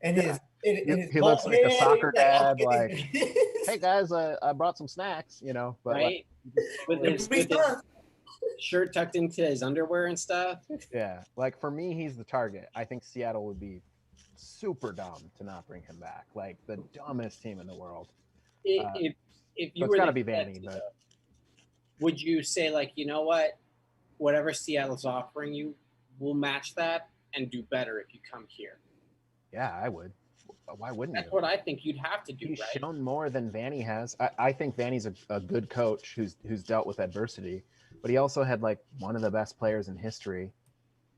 and his he looks like a soccer dad, like, hey hey guys, I brought some snacks, but Right? With his shirt tucked into his underwear and stuff. yeah, like for me, he's the target. I think Seattle would be super dumb to not bring him back, like the dumbest team in the world. If you It's were got to the be Jets, Vanny, but would you say like, you know what, whatever Seattle's offering you, we'll match that and do better if you come here? yeah, I would. Why wouldn't That's you? what I think you'd have to do, He's right? shown more than Vanny has. I think Vanny's a good coach who's dealt with adversity, but he also had like one of the best players in history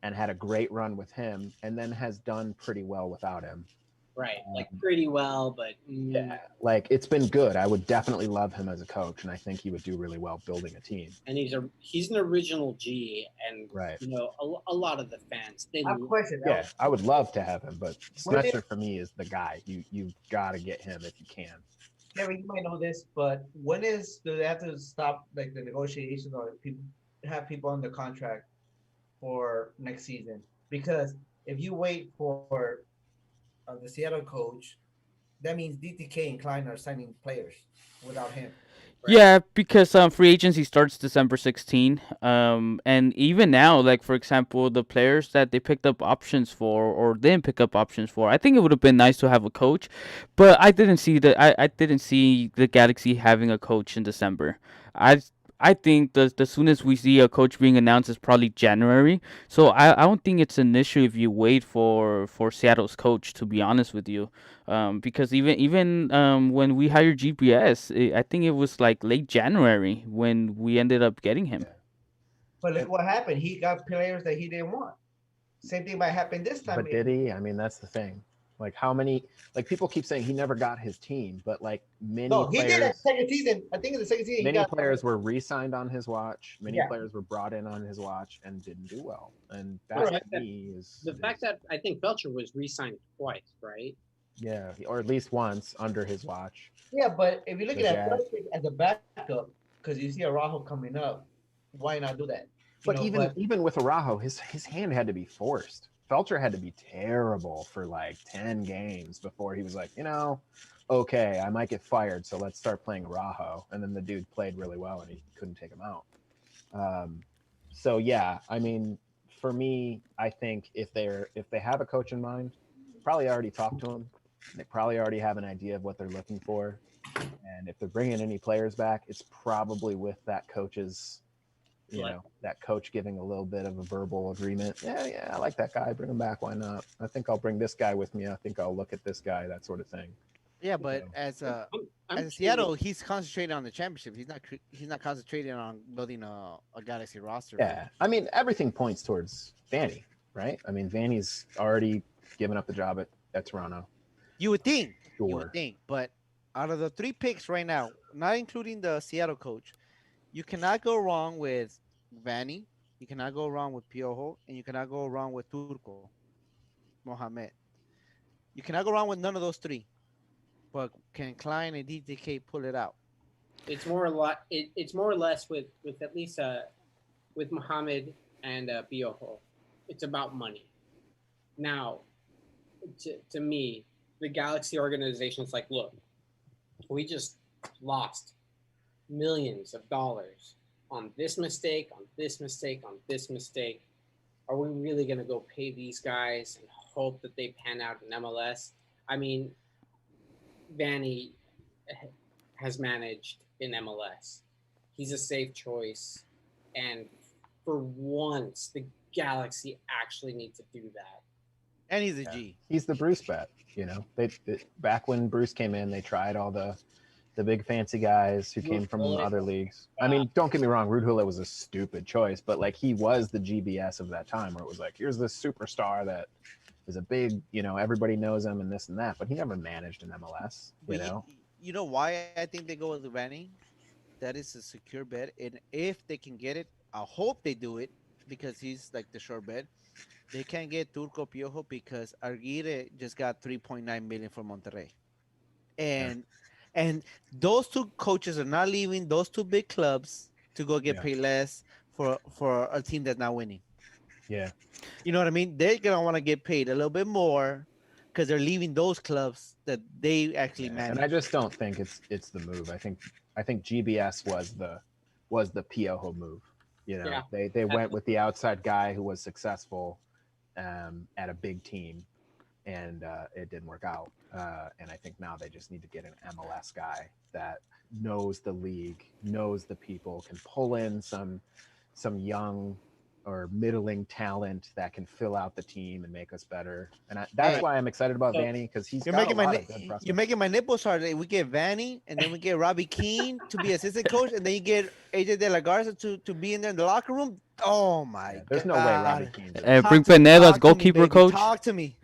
and had a great run with him, and then has done pretty well without him. Right, like pretty well, but Yeah, like it's been good. I would definitely love him as a coach, and I think he would do really well building a team. And he's an original G, and Right. a lot of the fans they I have a question. Yeah, I would love to have him, but Smetzer for me is the guy. You've got to get him if you can. Gary, you might know this, but do they have to stop like the negotiations or have people on the contract for next season? Because if you wait for the Seattle coach, that means DTK and Klein are signing players without him. Right. Yeah, because free agency starts December 16. And even now, like for example, the players that they picked up options for or didn't pick up options for, I think it would have been nice to have a coach, but I didn't see I didn't see the Galaxy having a coach in December. I think the soonest we see a coach being announced is probably January. So I don't think it's an issue if you wait for Seattle's coach, to be honest with you. Because even when we hired GPS, I think it was like late January when we ended up getting him. But look what happened. He got players that he didn't want. Same thing might happen this time. But did he? I mean, that's the thing. Like how many? Like people keep saying he never got his team, but like many No, he players, did it second season. I think in the second season, many he got players were re-signed on his watch. Many Yeah. players were brought in on his watch and didn't do well. And Well, that to me is the fact that I think Belcher was re-signed twice, right? Yeah, or at least once under his watch. Yeah, but if you're The looking at Jazz. first pick as a backup, because you see Araujo coming up, why not do that? You But know, even but even with Araujo, his hand had to be forced. Felcher had to be terrible for like 10 games before he was like, okay, I might get fired, so let's start playing Araujo. And then the dude played really well and he couldn't take him out. Um, so yeah, I mean, for me, I think if they have a coach in mind, probably already talked to him. They probably already have an idea of what they're looking for. And if they're bringing any players back, it's probably with that coach's, that coach giving a little bit of a verbal agreement. Yeah, I like that guy. Bring him back. Why not? I think I'll bring this guy with me. I think I'll look at this guy. That sort of thing. Yeah, but So, I'm as Seattle, he's concentrating on the championship. He's not concentrating on building a Galaxy roster. yeah, I mean, everything points towards Vanny, right? I mean, Vanny's already given up the job at Toronto. You would think. You Sure. would think. But out of the 3 picks right now, not including the Seattle coach, you cannot go wrong with Vanny. You cannot go wrong with Piojo, and you cannot go wrong with Turco Mohamed. You cannot go wrong with none of those 3. But can Klein and DTK pull it out? It's more a lot. It's more or less with at least with Mohammed and Piojo. It's about money. Now, to me, the Galaxy organization is like, look, we just lost millions of dollars on this mistake, on this mistake, on this mistake. Are we really going to go pay these guys and hope that they pan out in MLS? I mean, Vanny has managed in MLS. He's a safe choice. And for once, the Galaxy actually need to do that. And he's a G. He's the Bruce bet. They back when Bruce came in, they tried all the big fancy guys who came from other leagues. I mean, don't get me wrong, Ruud Gullit was a stupid choice, but like he was the GBS of that time, where it was like, here's this superstar that is a big, everybody knows him and this and that, but he never managed in MLS. You know why I think they go with Vanny? That is a secure bet, and if they can get it, I hope they do it because he's like the sure bet. They can't get Turco Piojo because Arguire just got 3.9 million for Monterrey, and those 2 coaches are not leaving those 2 big clubs to go get paid less for a team that's not winning. Yeah, you know what I mean. They're gonna want to get paid a little bit more because they're leaving those clubs that they actually manage. And I just don't think it's the move. I think GBS was the Piojo move. They went with the outside guy who was successful at a big team, and it didn't work out. And I think now they just need to get an MLS guy that knows the league, knows the people, can pull in some young or middling talent that can fill out the team and make us better. And that's why I'm excited about Vanny, because he's got a lot of good prospects. You're making my nipples hard. We get Vanny, and then we get Robbie Keane to be assistant coach, and then you get AJ De La Garza to be in there in the locker room. Oh my God. There's no way Robbie Keane. Bring Pineda as goalkeeper coach. Talk to me.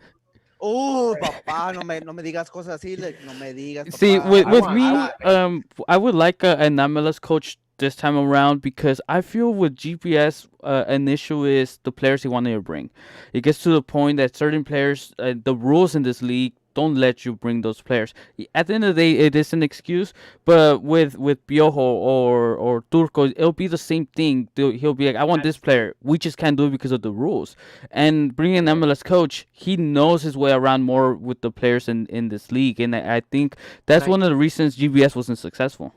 Oh, papá, no me digas cosas así. No me digas. See, papá. with me, I would like an MLS coach this time around, because I feel with GPS, an issue is the players he wanted to bring. It gets to the point that certain players, the rules in this league don't let you bring those players. At the end of the day, it is an excuse, but with Piojo or Turco, it'll be the same thing. He'll be like, I want this player. We just can't do it because of the rules. And bringing an MLS coach, he knows his way around more with the players in this league. And I think that's one of the reasons GBS wasn't successful.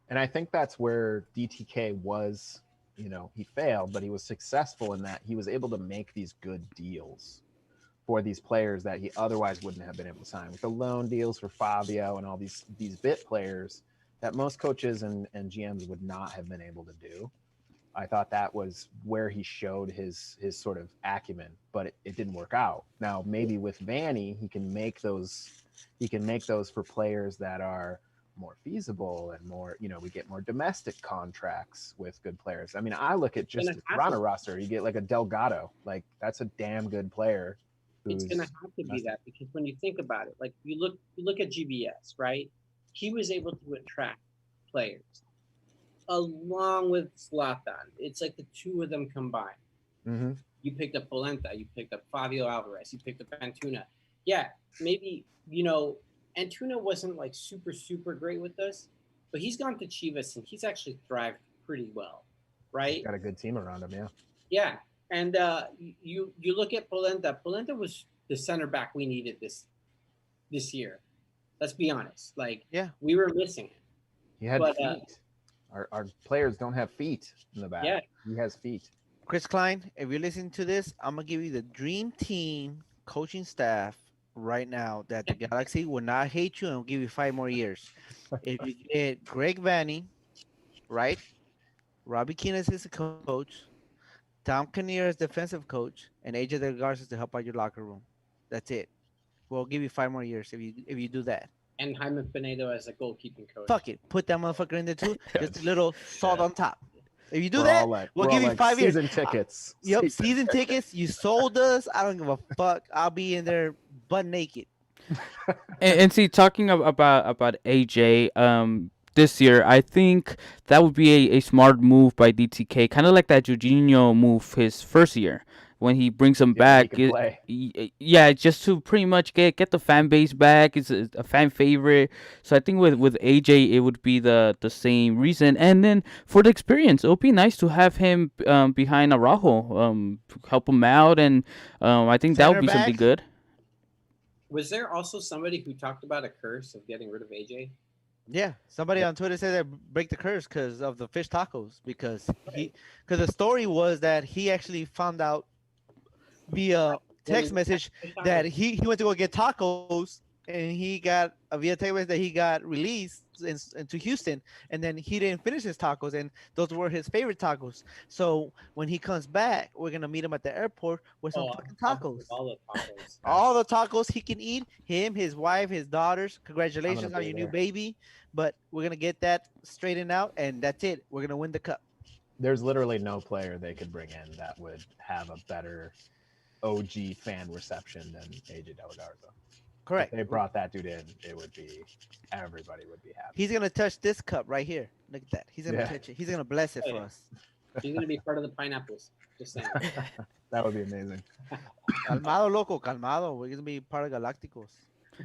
And I think that's where DTK was, he failed, but he was successful in that he was able to make these good deals for these players that he otherwise wouldn't have been able to sign, with the loan deals for Fabio and all these bit players that most coaches and GMs would not have been able to do. I thought that was where he showed his sort of acumen, but it didn't work out. Now, maybe with Vanny, he can make those for players that are more feasible and more, we get more domestic contracts with good players. I mean, I look at just the Toronto roster, you get like a Delgado, like that's a damn good player. It's going to have to be that, because when you think about it, like you look at GBS, right? He was able to attract players along with Zlatan. It's like the 2 of them combined. Mm-hmm. You picked up Polenta, you picked up Fabio Alvarez, you picked up Antuna. yeah, maybe, Antuna wasn't like super, super great with us, but he's gone to Chivas and he's actually thrived pretty well, He's right? got a good team around him. Yeah. Yeah. And you look at Polenta. Polenta was the center back we needed this year. Let's be honest. Like Yeah. we were missing it. He had But feet. Our players don't have feet in the back. yeah, He has feet. Chris Klein, if you're listening to this, I'm gonna give you the dream team coaching staff right now that the Galaxy will not hate you and will give you 5 more years. If you get Greg Vanny, right? Robbie Keane is the coach, Tom Kinnear is defensive coach, and AJ Del Garza to help out your locker room. That's it. We'll give you 5 more years if you do that. and Jaime Pinedo as a goalkeeping coach. Fuck it, put that motherfucker in there too. Just a Yes. little salt Yeah. on top. If you do We're that, all like, we'll we're give all you like 5 years. season tickets. Yep, season tickets. You sold us. I don't give a fuck. I'll be in there butt naked. And see, talking about AJ, this year, I think that would be a smart move by DTK, kind of like that Jorginho move his first year when he brings him Yeah, he back. can play. Yeah, just to pretty much get the fan base back. It's a fan favorite. So I think with AJ, it would be the same reason. And then for the experience, it would be nice to have him behind Araujo, help him out, and I think that would Center be something back. good. Was there also somebody who talked about a curse of getting rid of AJ? Yeah, somebody on Twitter said that break the curse because of the fish tacos. Because the story was that he actually found out via text message that he went to go get tacos and he got via text message that he got released into Houston, and then he didn't finish his tacos, and those were his favorite tacos. So when he comes back, we're gonna meet him at the airport with some fucking tacos. All the tacos. All the tacos he can eat, him, his wife, his daughters. Congratulations on be your new there. baby. But we're gonna get that straightened out, and that's it. We're gonna win the cup. There's literally no player they could bring in that would have a better OG fan reception than AJ Del Garza. Correct. If they brought that dude in, everybody would be happy. He's gonna touch this cup right here. Look at that. He's gonna Yeah. touch it. He's gonna bless it for Yeah. us. He's gonna be part of the pineapples. Just saying. That would be amazing. Calmado, loco, calmado. We're gonna be part of Galacticos.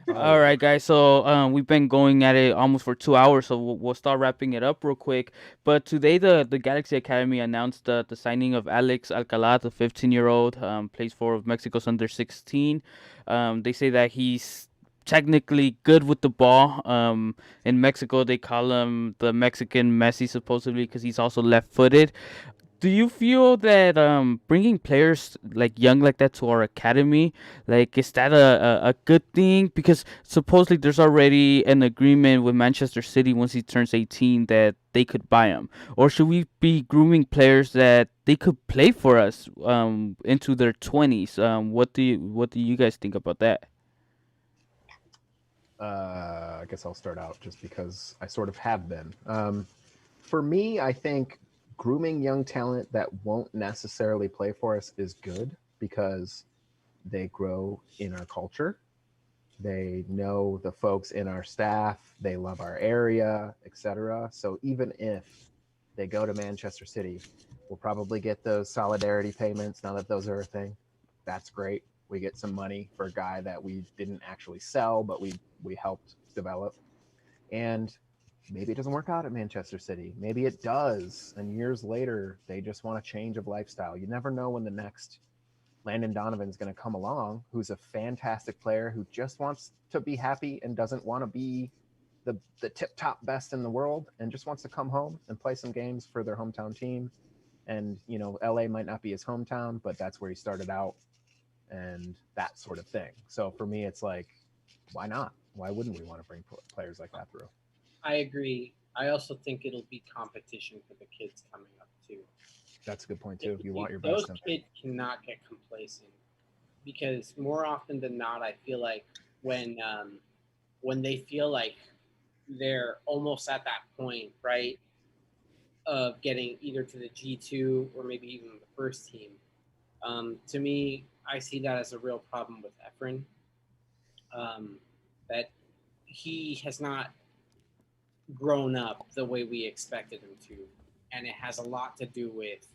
All right, guys. So we've been going at it almost for 2 hours, so we'll start wrapping it up real quick. But today, the Galaxy Academy announced the signing of Alex Alcalá, the 15-year-old, plays for Mexico's under 16. They say that he's technically good with the ball. In Mexico, they call him the Mexican Messi, supposedly, because he's also left-footed. Do you feel that bringing players like young like that to our academy, like, is that a good thing? Because supposedly there's already an agreement with Manchester City once he turns 18 that they could buy him. Or should we be grooming players that they could play for us into their 20s? What do you guys think about that? I guess I'll start out just because I sort of have been. For me, I think grooming young talent that won't necessarily play for us is good because they grow in our culture. They know the folks in our staff, they love our area, etc. So even if they go to Manchester City, we'll probably get those solidarity payments now that those are a thing. That's great. We get some money for a guy that we didn't actually sell, but we helped develop. And maybe it doesn't work out at Manchester City. Maybe it does. And years later, they just want a change of lifestyle. You never know when the next Landon Donovan's going to come along, who's a fantastic player who just wants to be happy and doesn't want to be the tip-top best in the world and just wants to come home and play some games for their hometown team. And, LA might not be his hometown, but that's where he started out and that sort of thing. So for me, it's like, why not? Why wouldn't we want to bring players like that through? I agree. I also think it'll be competition for the kids coming up too. That's a good point too. You want your Those best. kids cannot get complacent because more often than not, I feel like when they feel like they're almost at that point, right, of getting either to the G2 or maybe even the first team. To me, I see that as a real problem with Efren. That he has not grown up the way we expected him to. And it has a lot to do with,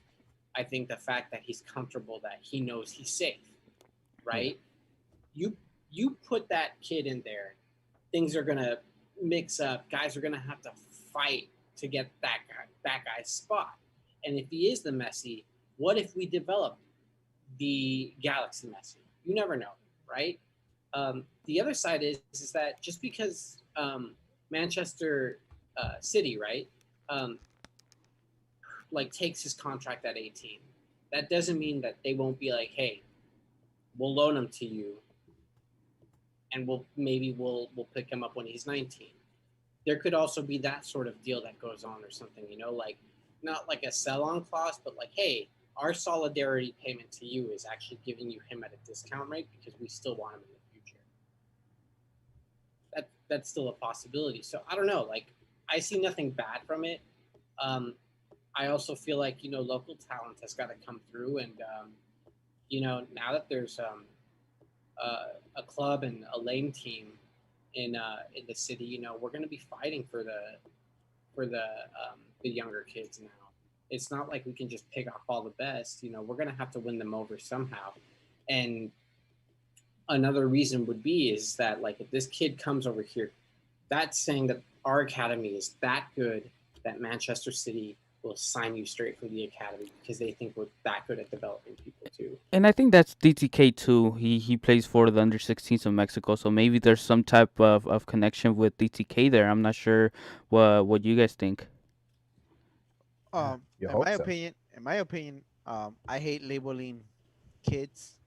I think, the fact that he's comfortable, that he knows he's safe, right? You you put that kid in there, things are gonna mix up. Guys are gonna have to fight to get that guy's spot. And if he is the Messi, what if we develop the Galaxy Messi? You never know, right? The other side is that just because Manchester City, right, um, like takes his contract at 18, that doesn't mean that they won't be like, hey, we'll loan him to you, and we'll pick him up when he's 19. There could also be that sort of deal that goes on or something, like not like a sell-on clause, but like, hey, our solidarity payment to you is actually giving you him at a discount rate because we still want him in the future. That's still a possibility. So I don't know. Like, I see nothing bad from it. I also feel like local talent has got to come through, and now that there's a club and a lane team in the city, we're going to be fighting for the younger kids now. It's not like we can just pick off all the best. We're going to have to win them over somehow. And another reason would be is that, like, if this kid comes over here, that's saying that our academy is that good that Manchester City will sign you straight for the academy because they think we're that good at developing people too. And I think that's DTK too. He plays for the under 16s of Mexico, so maybe there's some type of connection with DTK there. I'm not sure what you guys think. You In hope my so. opinion, I hate labeling kids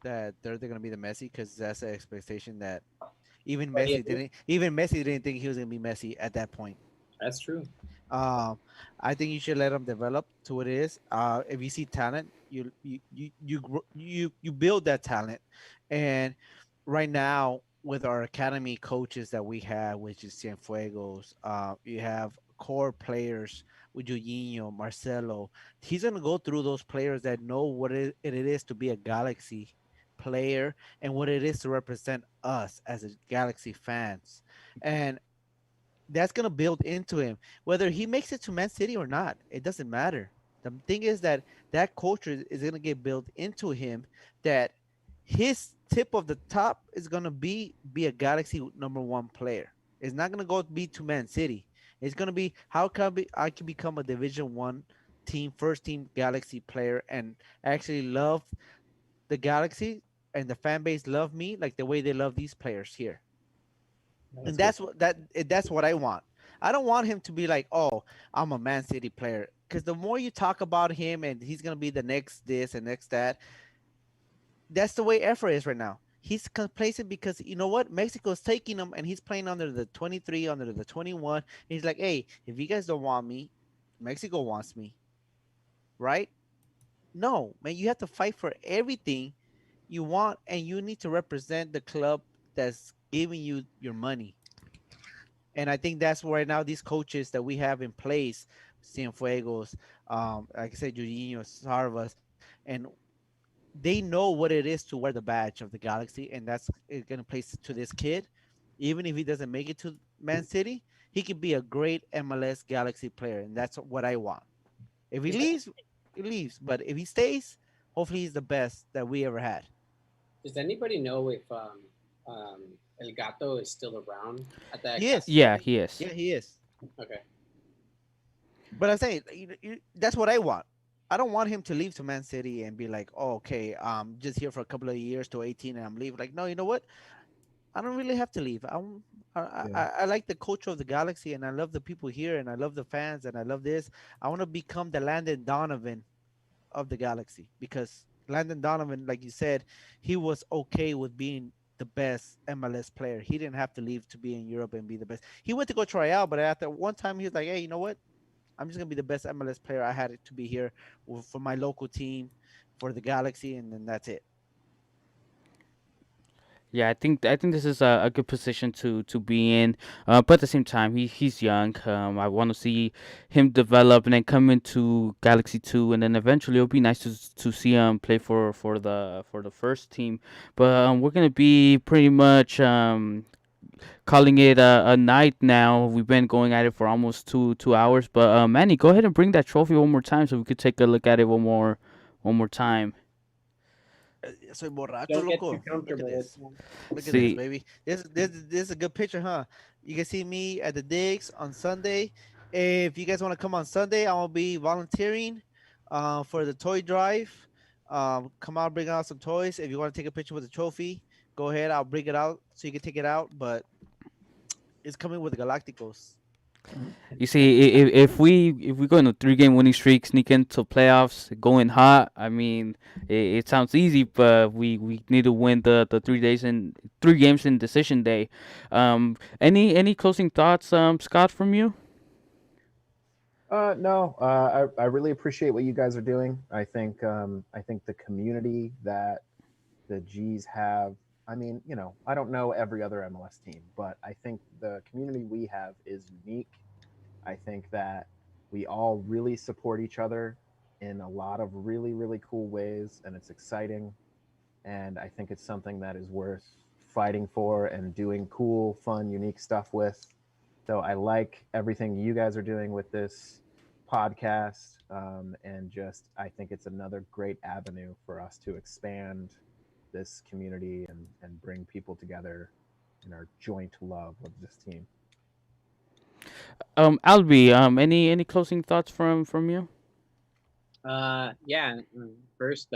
that they're gonna be the Messi because that's the expectation that even Messi didn't think he was gonna be Messi at that point. That's true. Um, I think you should let them develop to what it is. If you see talent, you build that talent, and right now with our academy coaches that we have, which is Cienfuegos, you have core players with Juninho, Marcelo. He's gonna go through those players that know what it is to be a Galaxy player and what it is to represent us as a Galaxy fans, and that's gonna build into him. Whether he makes it to Man City or not, it doesn't matter. The thing is that that culture is gonna get built into him. That his tip of the top is gonna be a Galaxy #1 player. It's not gonna go be to Man City. It's gonna be how can I can become a Division 1 team, first team Galaxy player, and actually love the Galaxy and the fan base love me like the way they love these players here. And that's what I want. I don't want him to be like, oh, I'm a Man City player, because the more you talk about him and he's gonna be the next this and next that, that's the way effort is right now. He's complacent because you know what, Mexico's taking him and he's playing under the 23, under the 21. He's like, hey, if you guys don't want me, Mexico wants me, right? No, man, you have to fight for everything you want, and you need to represent the club that's giving you your money. And I think that's where now these coaches that we have in place, Cienfuegos, like I said, Juninho, Sarvas, and they know what it is to wear the badge of the Galaxy, and that's going to place to this kid. Even if he doesn't make it to Man City, he could be a great MLS Galaxy player, and that's what I want. If he leaves, he leaves. But if he stays, hopefully he's the best that we ever had. Does anybody know if El Gato is still around at that? He is. Yeah, he is. Yeah, he is. Okay. But I'm saying that's what I want. I don't want him to leave to Man City and be like, oh, okay, just here for a couple of years to 18 and I'm leaving. Like, no, you know what? I don't really have to leave. I like the culture of the Galaxy, and I love the people here, and I love the fans, and I love this. I want to become the Landon Donovan of the Galaxy, because Landon Donovan, like you said, he was okay with being the best MLS player. He didn't have to leave to be in Europe and be the best. He went to go try out, but after one time he was like, hey, you know what? I'm just gonna be the best MLS player. I had it to be here for my local team, for the Galaxy, and then that's it. Yeah, I think this is a good position to be in. But at the same time, he's young. I want to see him develop and then come into Galaxy 2, and then eventually it'll be nice to see him play for the first team. But we're gonna be pretty much calling it a night now. We've been going at it for almost two hours. But Manny, go ahead and bring that trophy one more time so we could take a look at it one more time. Soy borracho, Don't get too loco. Look at comfortable with this. them. Look at this, See, baby. This is a good picture, huh? You can see me at the digs on Sunday. If you guys want to come on Sunday, I will be volunteering for the toy drive. Come out, bring out some toys. If you want to take a picture with the trophy, go ahead. I'll bring it out so you can take it out. But it's coming with Galacticos. you see, if we go in a 3 game winning streak, sneak into playoffs, going hot. I mean, it sounds easy, but we need to win the 3 days in 3 games in decision day. Any closing thoughts, Scott, from you? No, I really appreciate what you guys are doing. I think the community that the G's have. I mean, I don't know every other MLS team, but I think the community we have is unique. I think that we all really support each other in a lot of really, really cool ways, and it's exciting. And I think it's something that is worth fighting for and doing cool, fun, unique stuff with. So I like everything you guys are doing with this podcast. And just, I think it's another great avenue for us to expand this community and bring people together in our joint love of this team. Albie, any closing thoughts from you? Yeah. First,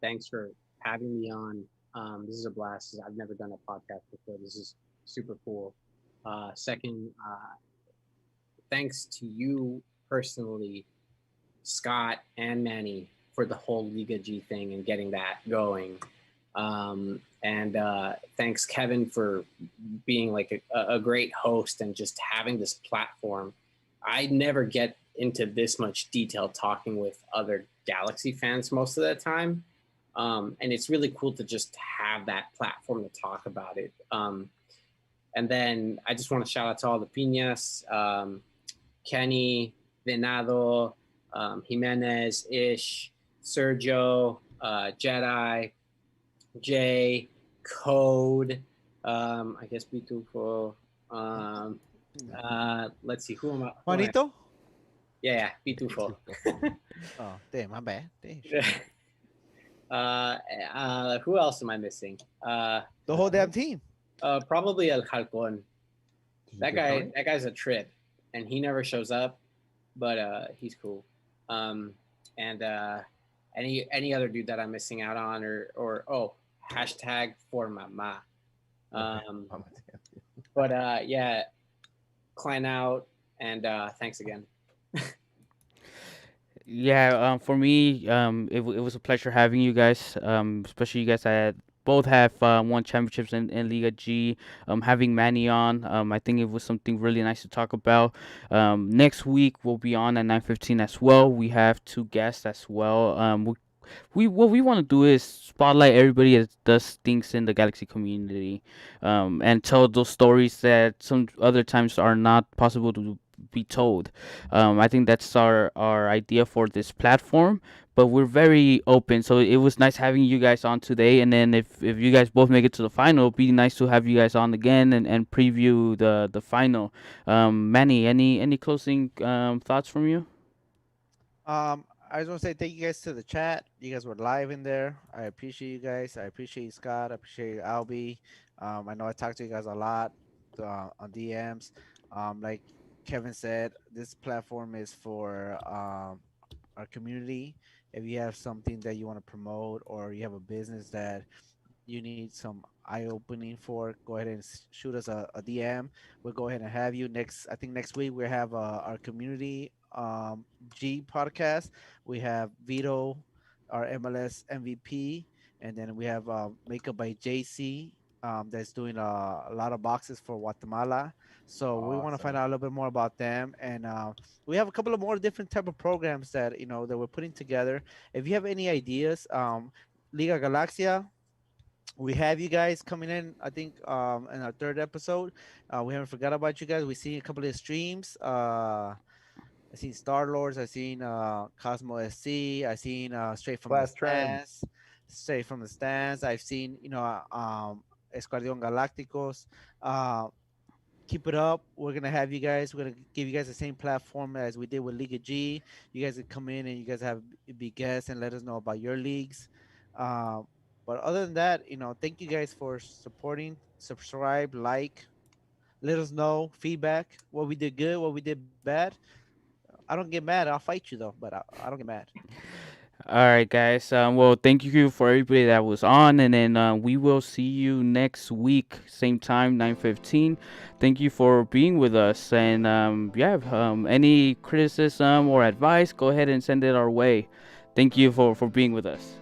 thanks for having me on. This is a blast. I've never done a podcast before. This is super cool. Second, thanks to you personally, Scott and Manny, for the whole Liga G thing and getting that going. And thanks, Kevin, for being like a great host and just having this platform. I never get into this much detail talking with other Galaxy fans most of the time. And it's really cool to just have that platform to talk about it. And then I just want to shout out to all the Piñas, Kenny, Venado, Jimenez, Ish, Sergio, Jedi, Jay, Code, I guess Pitufo. Let's see, who am I? Juanito? Yeah, Pitufo. Oh, damn, my bad. Damn. Who else am I missing? The whole damn team. Probably El Halcon. Did you That get guy, Tony? that guy's a trip, and he never shows up, but he's cool. And any other dude that I'm missing out on, or hashtag for mama. Mama damn. But yeah, clan out, and thanks again. Yeah, for me, it was a pleasure having you guys. Especially you guys that both have won championships in Liga G. Having Manny on, I think it was something really nice to talk about. Next week we'll be on at 9:15 as well. We have 2 guests as well. We what we want to do is spotlight everybody that does things in the Galaxy community, and tell those stories that some other times are not possible to be told. I think that's our idea for this platform. But we're very open, so it was nice having you guys on today. And then if you guys both make it to the final, it'd be nice to have you guys on again and preview the final. Manny, any closing thoughts from you? I just want to say thank you guys to the chat. You guys were live in there. I appreciate you guys. I appreciate you, Scott. I appreciate you, Albie. I know I talked to you guys a lot on DMs. Like Kevin said, this platform is for our community. If you have something that you want to promote or you have a business that you need some eye opening for, go ahead and shoot us a DM. We'll go ahead and have you next. I think next week we have our community G podcast. We have Vito, our MLS MVP, and then we have Makeup by JC. That's doing a lot of boxes for Guatemala. So we want to find Awesome. out a little bit more about them, and we have a couple of more different type of programs that that we're putting together. If you have any ideas, Liga Galaxia, we have you guys coming in. I think in our third episode, we haven't forgot about you guys. We seen a couple of streams. I seen Star Lords. I seen Cosmos SC. I seen straight from the Class Trend. stands. Straight from the stands. I've seen Escuadrón Galácticos. Uh, keep it up. We're gonna have you guys. We're gonna give you guys the same platform as we did with Liga G. You guys can come in and you guys have be guests and let us know about your leagues. Uh, But other than that, thank you guys for supporting, subscribe, like, let us know feedback, what we did good, what we did bad. I don't get mad. I'll fight you though, but I don't get mad. All right, guys. Well, thank you for everybody that was on, and then we will see you next week, same time, 9:15. Thank you for being with us, and yeah, any criticism or advice, go ahead and send it our way. Thank you for being with us.